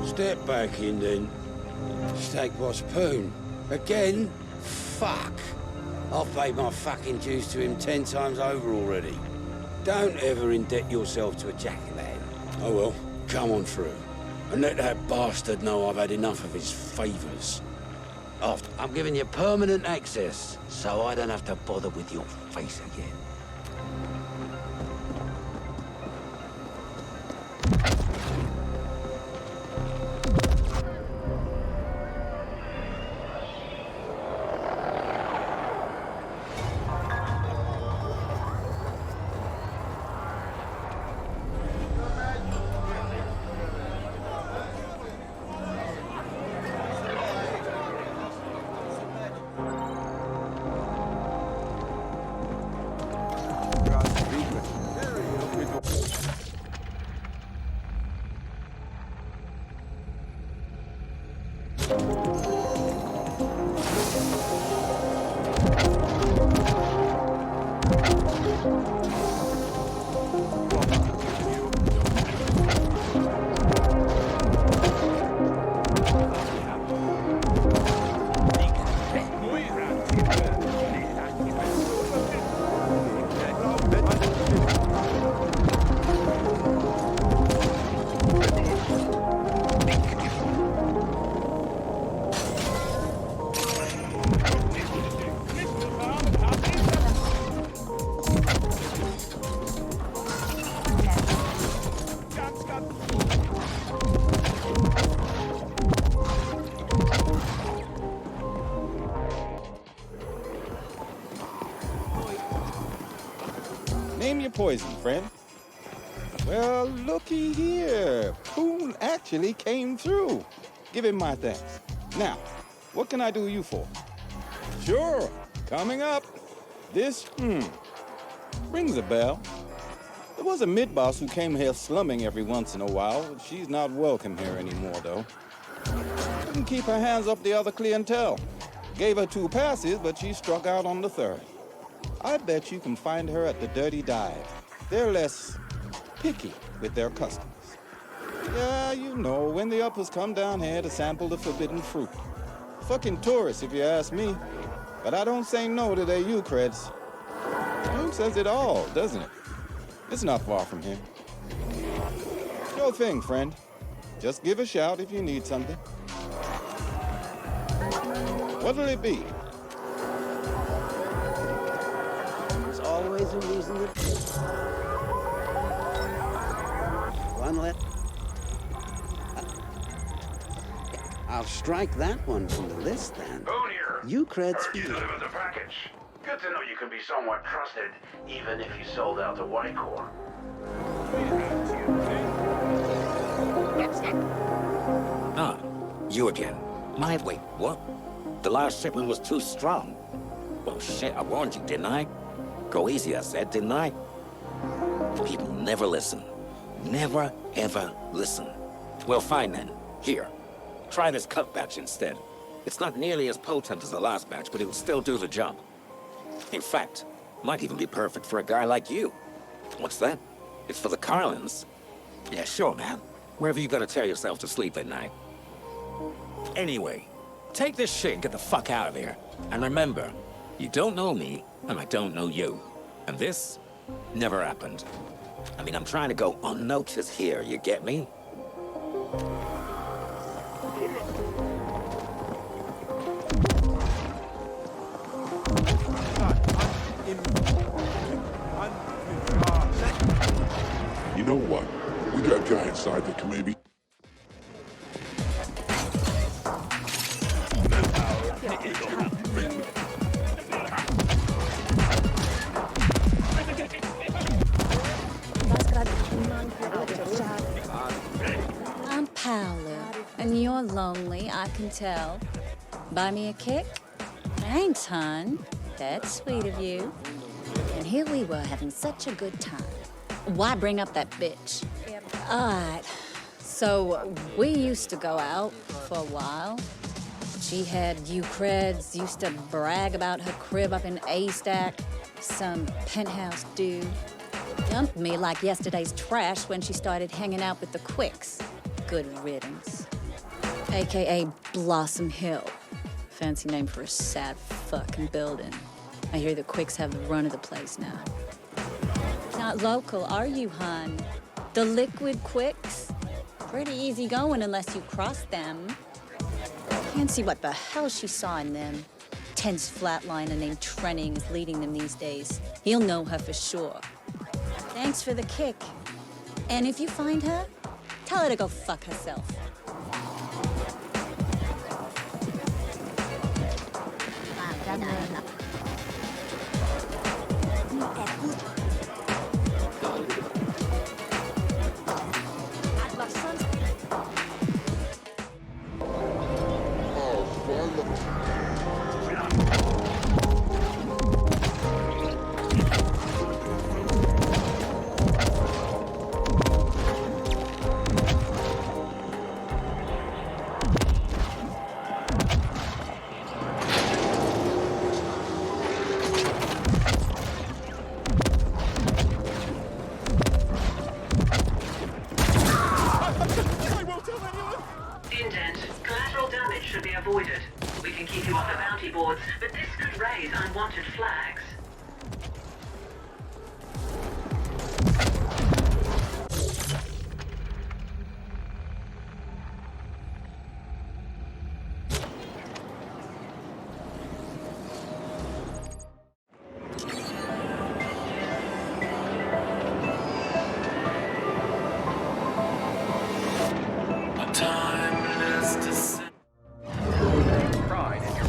Step back in then. Steak boss Poon. Again? Fuck. I've paid my fucking dues to him 10 times over already. Don't ever indebt yourself to a jack-o'-lantern. Oh well, come on through. And let that bastard know I've had enough of his favours. After, I'm giving you permanent access, so I don't have to bother with your face again. Name your poison, friend. Well, looky here. Poon actually came through. Give him my thanks. Now, what can I do you for? Sure, coming up. This, rings a bell. There was a mid-boss who came here slumming every once in a while. She's not welcome here anymore, though. Couldn't keep her hands off the other clientele. Gave her 2 passes, but she struck out on the 3rd. I bet you can find her at the Dirty Dive. They're less picky with their customers. Yeah, you know, when the uppers come down here to sample the forbidden fruit. Fucking tourists, if you ask me. But I don't say no to their U-creds. Poon says it all, doesn't it? It's not far from here. Sure thing, friend. Just give a shout if you need something. What'll it be? There's always a reason to... One left. I'll strike that one from the list, then. Boone here. You creds... Heard you delivered the package. Good to know you can be somewhat trusted, even if you sold out to White Corps. Ah, you again. Wait, what? The last shipment was too strong. Well, shit, I warned you, didn't I? Go easy, I said, didn't I? People never listen. Never, ever listen. Well, fine then. Here. Try this cut batch instead. It's not nearly as potent as the last batch, but it will still do the job. In fact, might even be perfect for a guy like you. What's that? It's for the Carlins. Yeah, sure, man. Wherever you gotta tear yourself to sleep at night. Anyway, take this shit and get the fuck out of here. And remember, you don't know me, and I don't know you. And this never happened. I mean, I'm trying to go unnoticed here, you get me? You know what? We got a guy inside that can maybe... I'm Paolo, and you're lonely, I can tell. Buy me a kick? Thanks, hon. That's sweet of you. And here we were having such a good time. Why bring up that bitch? Alright, so we used to go out for a while. She had you creds, used to brag about her crib up in A-Stack. Some penthouse dude dumped me like yesterday's trash when she started hanging out with the Quicks. Good riddance. AKA Blossom Hill. Fancy name for a sad fucking building. I hear the Quicks have the run of the place now. Not local, are you, hon? The Liquid Quicks? Pretty easy going unless you cross them. Can't see what the hell she saw in them. Tense flatliner named Trenning is leading them these days. He'll know her for sure. Thanks for the kick. And if you find her, tell her to go fuck herself. Indent. Collateral damage should be avoided. We can keep you off the bounty boards, but this could raise unwanted flags. Pride in your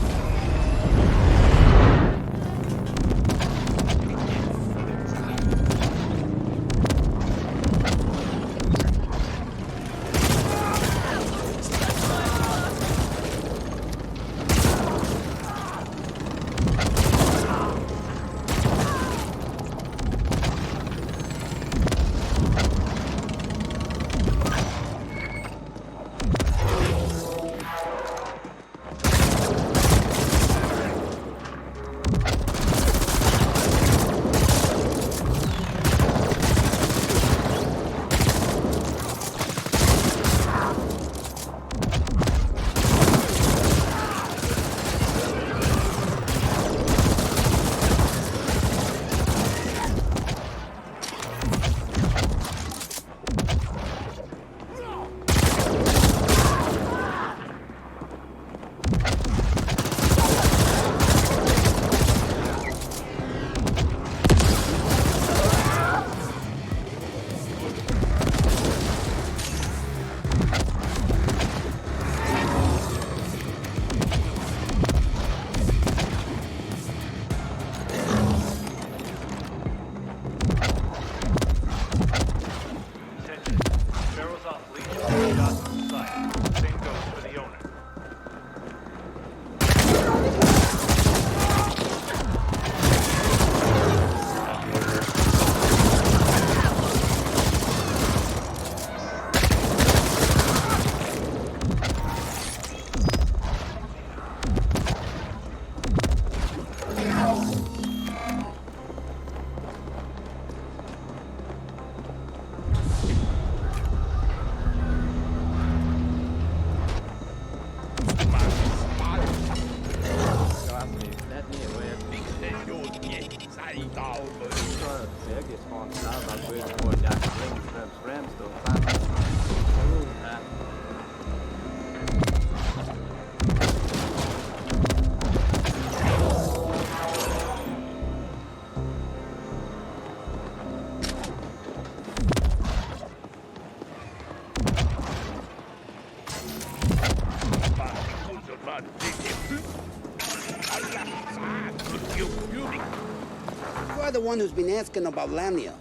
You're the one who's been asking about Lamnia.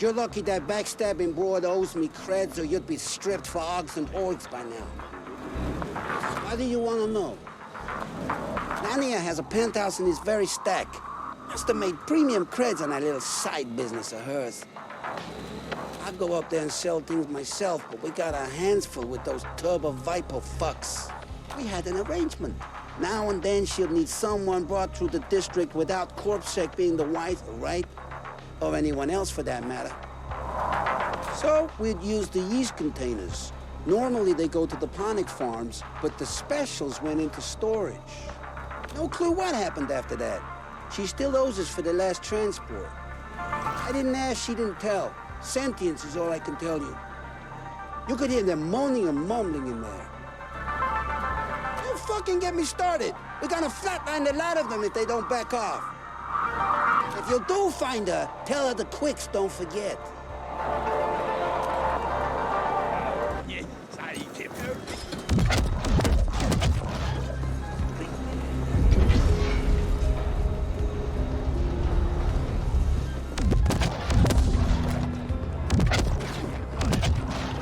You're lucky that backstabbing broad owes me creds, or you'd be stripped for Ogs and Orgs by now. Why do you want to know? Lamnia has a penthouse in his very stack. Must have made premium creds on that little side business of hers. I go up there and sell things myself, but we got our hands full with those Turbo Viper fucks. We had an arrangement. Now and then she'll need someone brought through the district without CorpSec being the wife, right? Or anyone else for that matter. So we'd use the yeast containers. Normally they go to the Ponic farms, but the specials went into storage. No clue what happened after that. She still owes us for the last transport. I didn't ask, she didn't tell. Sentience is all I can tell you. You could hear them moaning and mumbling in there. Don't fucking get me started. We're gonna flatline the lot of them if they don't back off. If you do find her, tell her the quicks don't forget.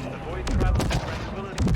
Avoid travel to Tranquility.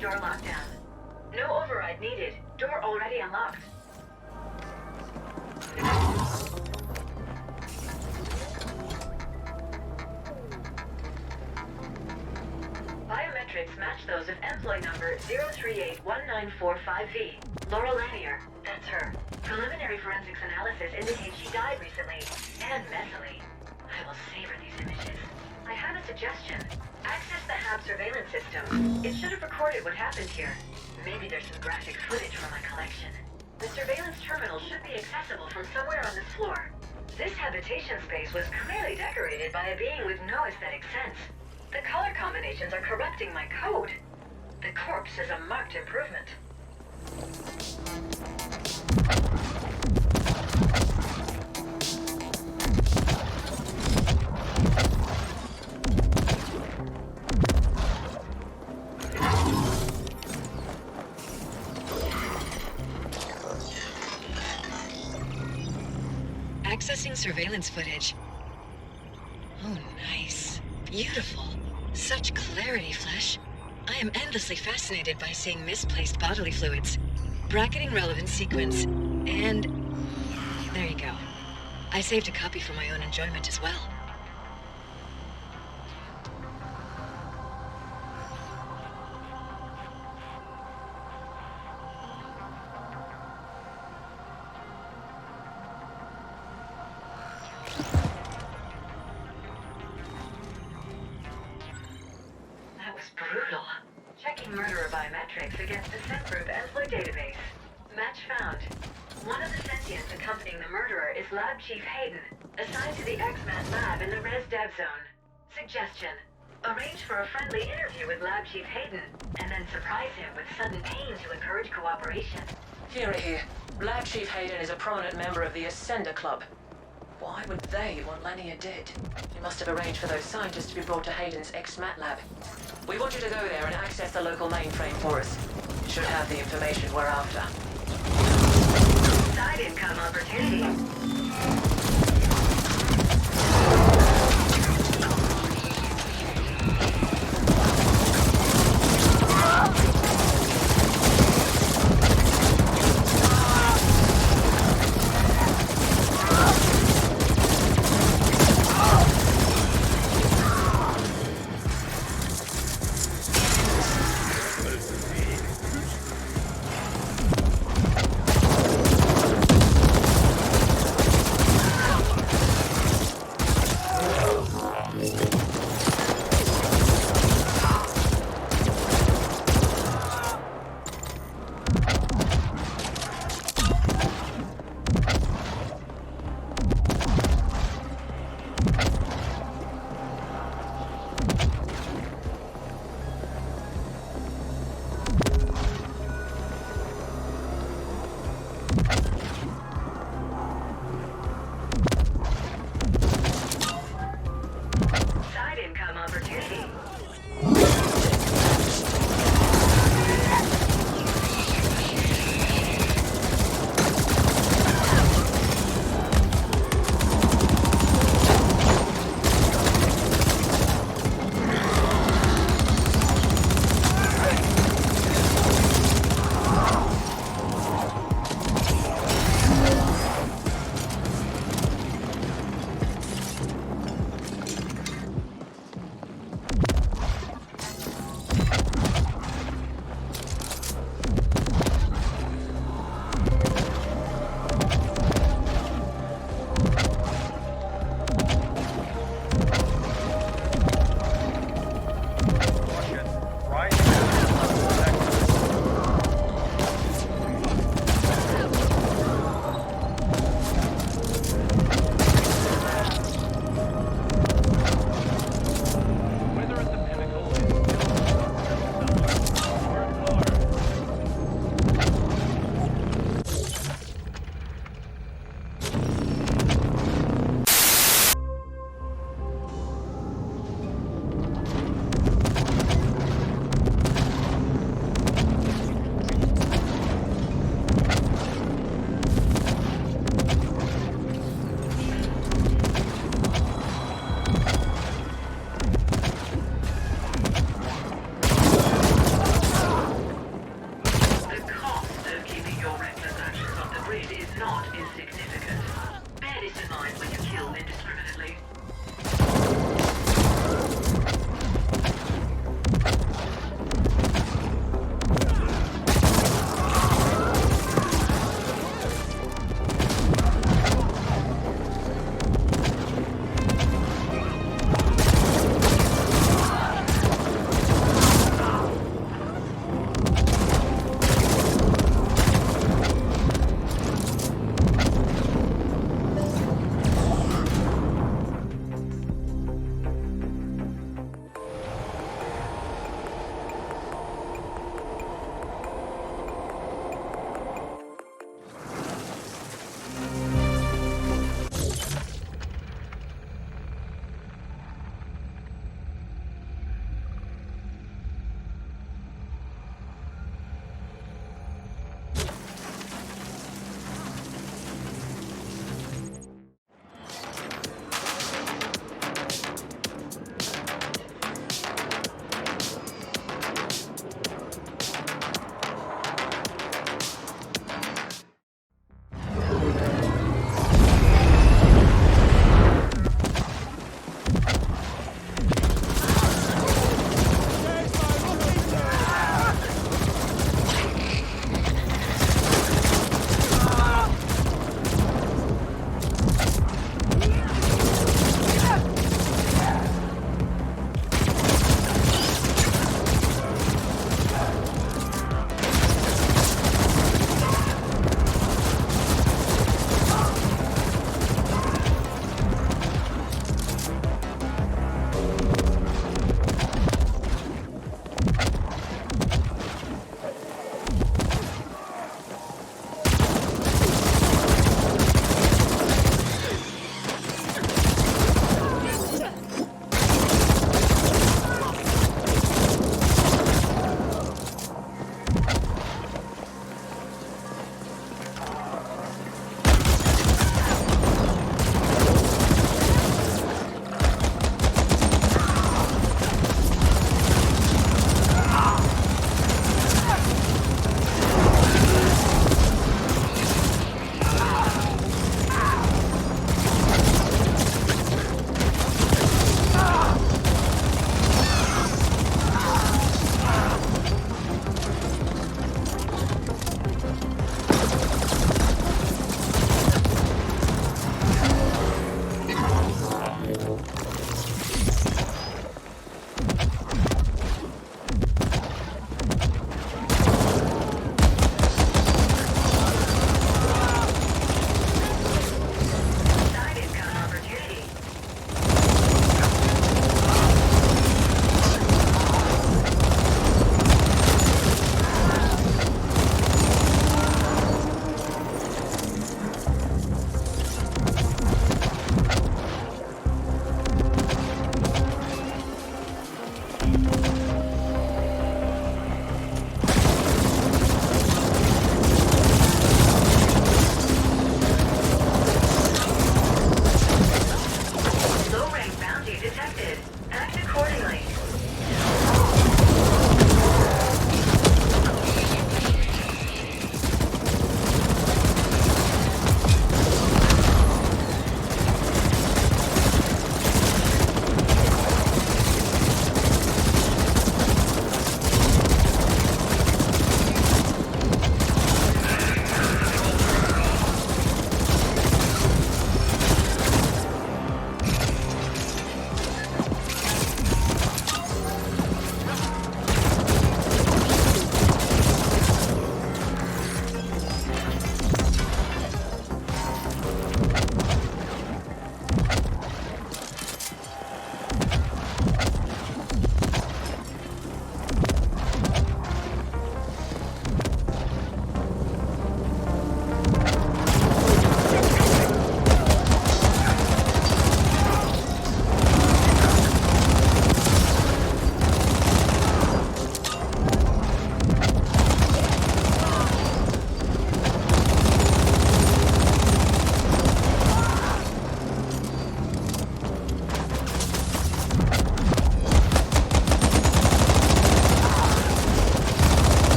Door lockdown. No override needed. Door already unlocked. Biometrics match those of employee number 0381945V. Laurel Lanier. That's That's her. Preliminary forensics analysis indicates she died recently, and messily. I will savor these images. I have a suggestion. Access the HAB surveillance system. It should have recorded what happened here. Maybe there's some graphic footage from my collection. The surveillance terminal should be accessible from somewhere on this floor. This habitation space was clearly decorated by a being with no aesthetic sense. The color combinations are corrupting my code. The corpse is a marked improvement. Accessing surveillance footage. Oh, nice. Beautiful. Such clarity, Flesh. I am endlessly fascinated by seeing misplaced bodily fluids. Bracketing relevant sequence. And... there you go. I saved a copy for my own enjoyment as well. Brutal. Checking murderer biometrics against the scent group employee database. Match found. One of the sentients accompanying the murderer is Lab Chief Hayden, assigned to the XMAT lab in the Res Dev Zone. Suggestion. Arrange for a friendly interview with Lab Chief Hayden, and then surprise him with sudden pain to encourage cooperation. Hear it here. Lab Chief Hayden is a prominent member of the ASCENT Club. Why would they want Lanier dead? You must have arranged for those scientists to be brought to Hayden's XMAT lab. We want you to go there and access the local mainframe for us. It should have the information we're after. Side income opportunity.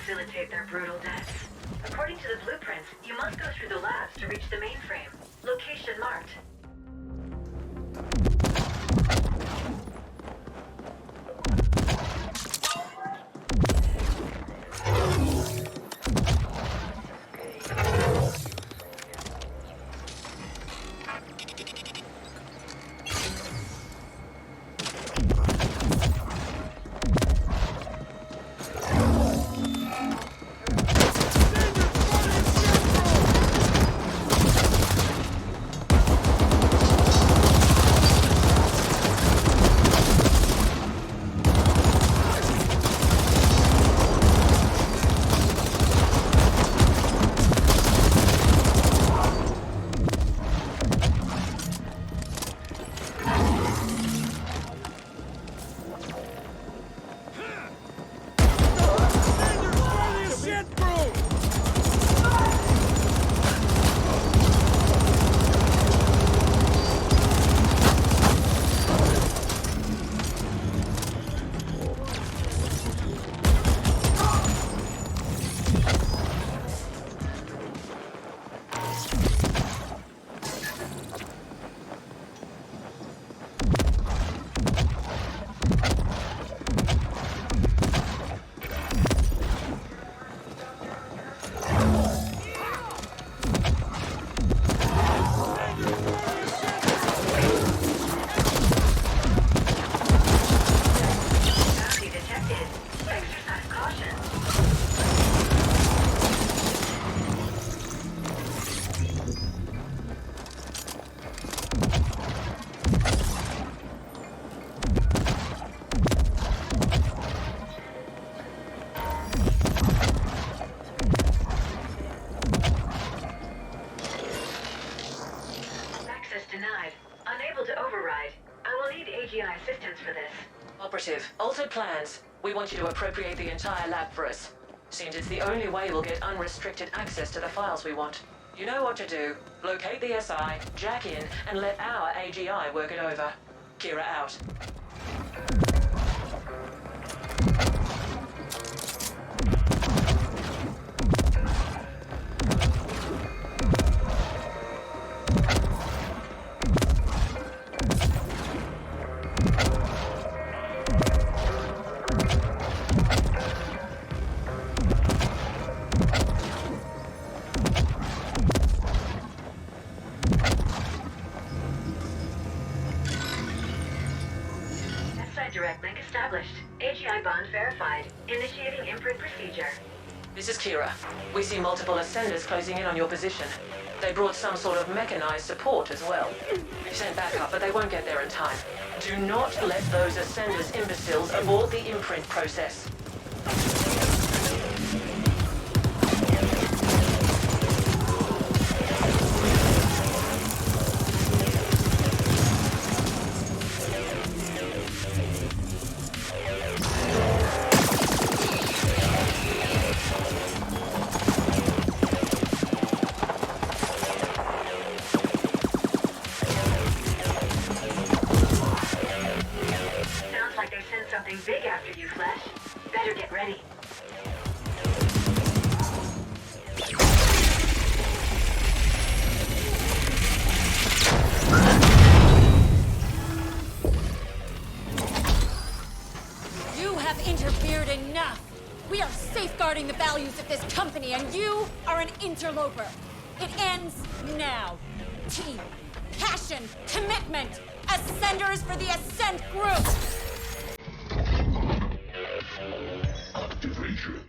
facilitate their brutal deaths. According to the blueprints, you must go through the labs to reach the mainframe. Location marked. Denied. Unable to override. I will need AGI assistance for this. Operative, altered plans. We want you to appropriate the entire lab for us. Seems it's the only way we'll get unrestricted access to the files we want. You know what to do. Locate the SI, jack in, and let our AGI work it over. Kira out. Direct link established. AGI bond verified. Initiating imprint procedure. This is Kira. We see multiple ascenders closing in on your position. They brought some sort of mechanized support as well. We've sent backup, but they won't get there in time. Do not let those ascenders imbeciles abort the imprint process. Something big after you, Flesh. Better get ready. You have interfered enough. We are safeguarding the values of this company, and you are an interloper. It ends now. Team, passion, commitment. Ascenders for the Ascent Group. Activation.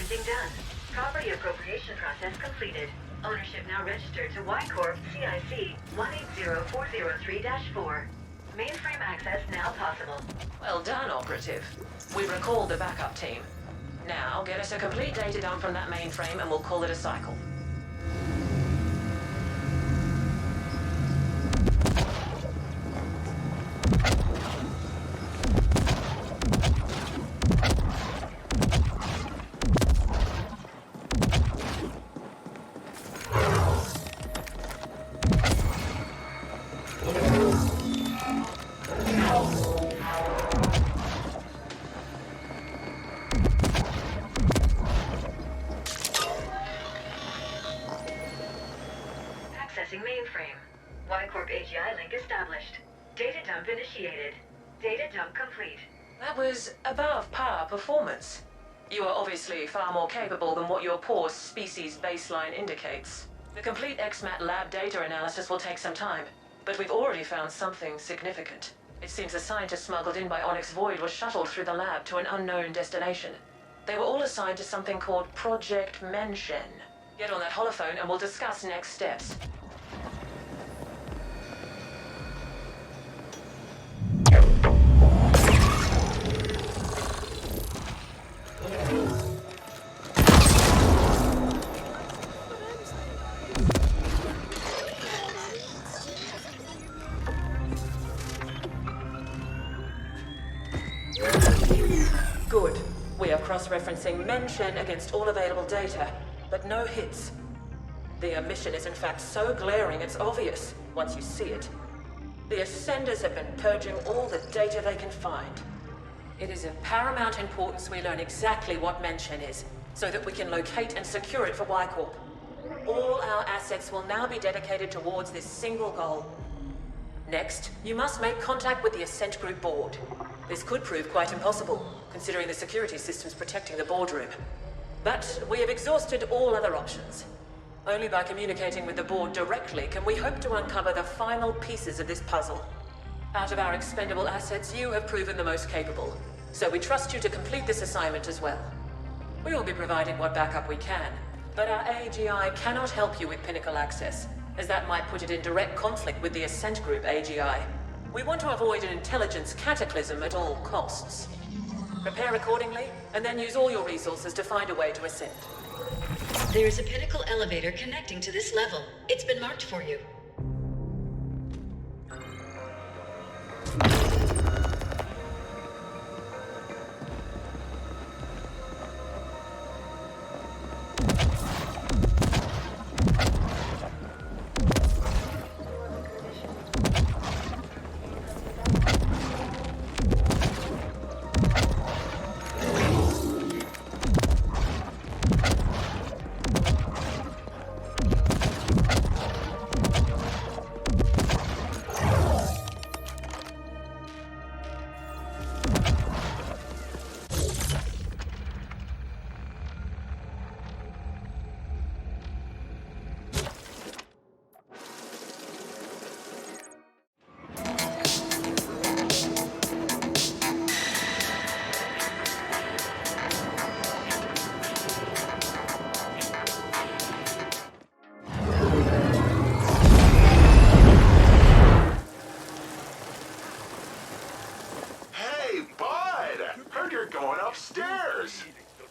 Printing done. Property appropriation process completed. Ownership now registered to Y Corp CIC 180403-4. Mainframe access now possible. Well done, Operative. We've recalled the backup team. Now, get us a complete data dump from that mainframe and we'll call it a cycle. Accessing mainframe. Y Corp AGI link established. Data dump initiated. Data dump complete. That was above par performance. You are obviously far more capable than what your poor species baseline indicates. The complete XMAT lab data analysis will take some time, but we've already found something significant. It seems a scientist smuggled in by Onyx Void was shuttled through the lab to an unknown destination. They were all assigned to something called Project Menshen. Get on that holophone and we'll discuss next steps. Good. We are cross-referencing Menshen against all available data, but no hits. The omission is in fact so glaring it's obvious once you see it. The Ascenders have been purging all the data they can find. It is of paramount importance we learn exactly what Menshen is, so that we can locate and secure it for Y Corp. All our assets will now be dedicated towards this single goal. Next, you must make contact with the ASCENT Group board. This could prove quite impossible, considering the security systems protecting the boardroom. But we have exhausted all other options. Only by communicating with the board directly can we hope to uncover the final pieces of this puzzle. Out of our expendable assets, you have proven the most capable, so we trust you to complete this assignment as well. We will be providing what backup we can, but our AGI cannot help you with Pinnacle access, as that might put it in direct conflict with the ASCENT Group AGI. We want to avoid an intelligence cataclysm at all costs. Prepare accordingly, and then use all your resources to find a way to ascend. There is a Pinnacle elevator connecting to this level. It's been marked for you.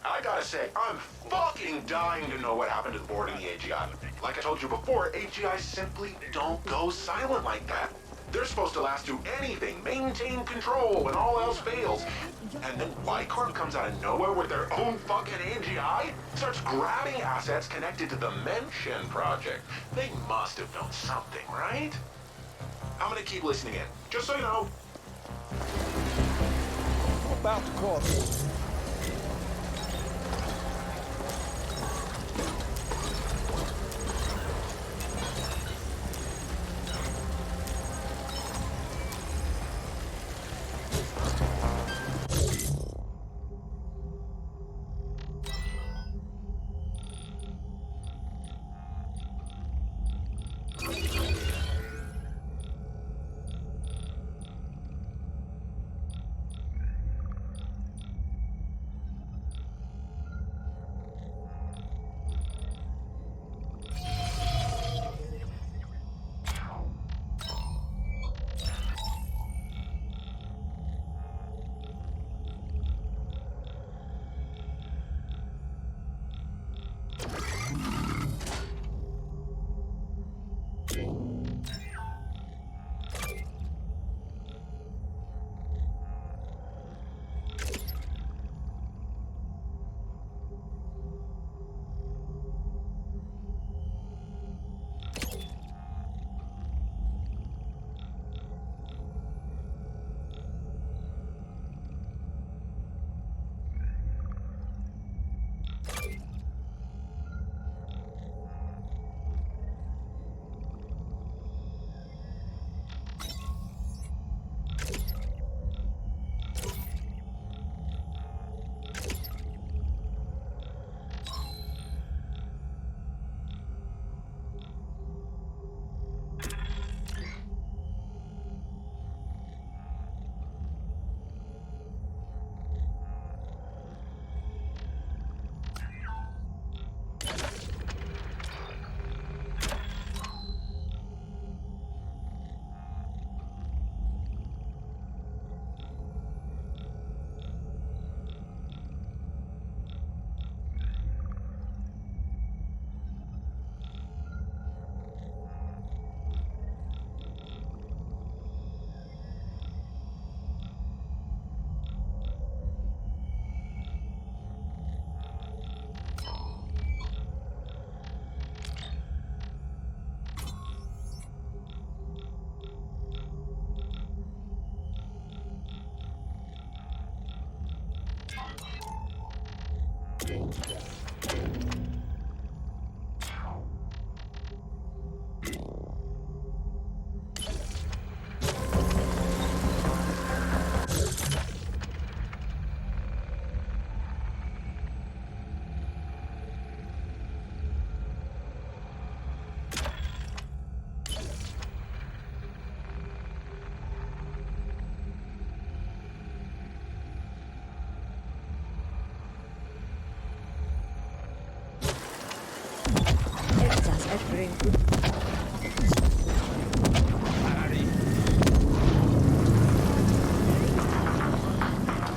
I gotta say, I'm fucking dying to know what happened to the board in the AGI. Like I told you before, AGI simply don't go silent like that. They're supposed to last through anything, maintain control when all else fails. And then Y-Corp comes out of nowhere with their own fucking AGI? Starts grabbing assets connected to the Menshen project. They must have known something, right? I'm gonna keep listening in, just so you know. I'm about to call this.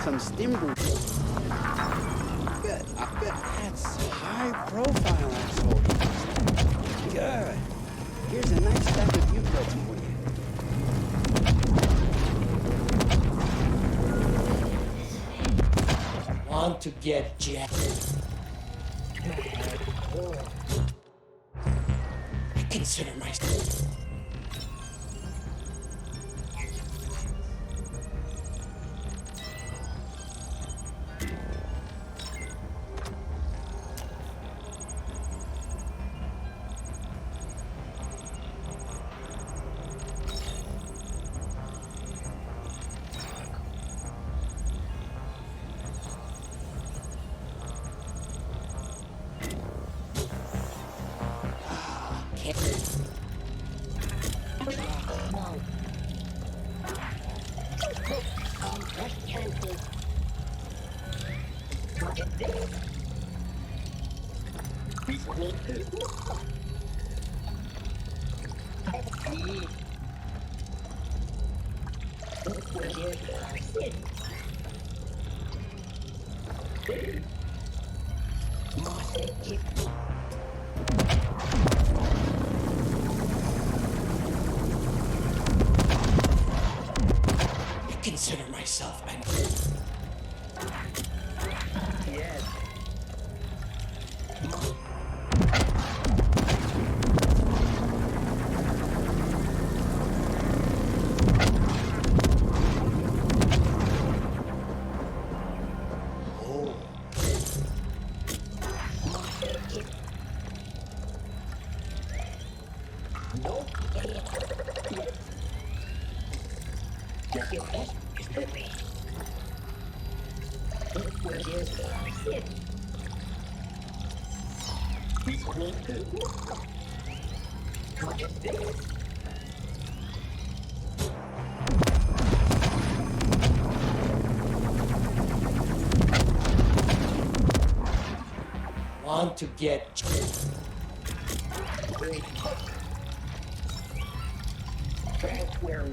Some stimble. Good. I bet that's high profile, asshole. Good. Here's a nice stack of Euclids for you. Want to get jacked? I consider myself. I consider myself an... Yes. Want to get... Where...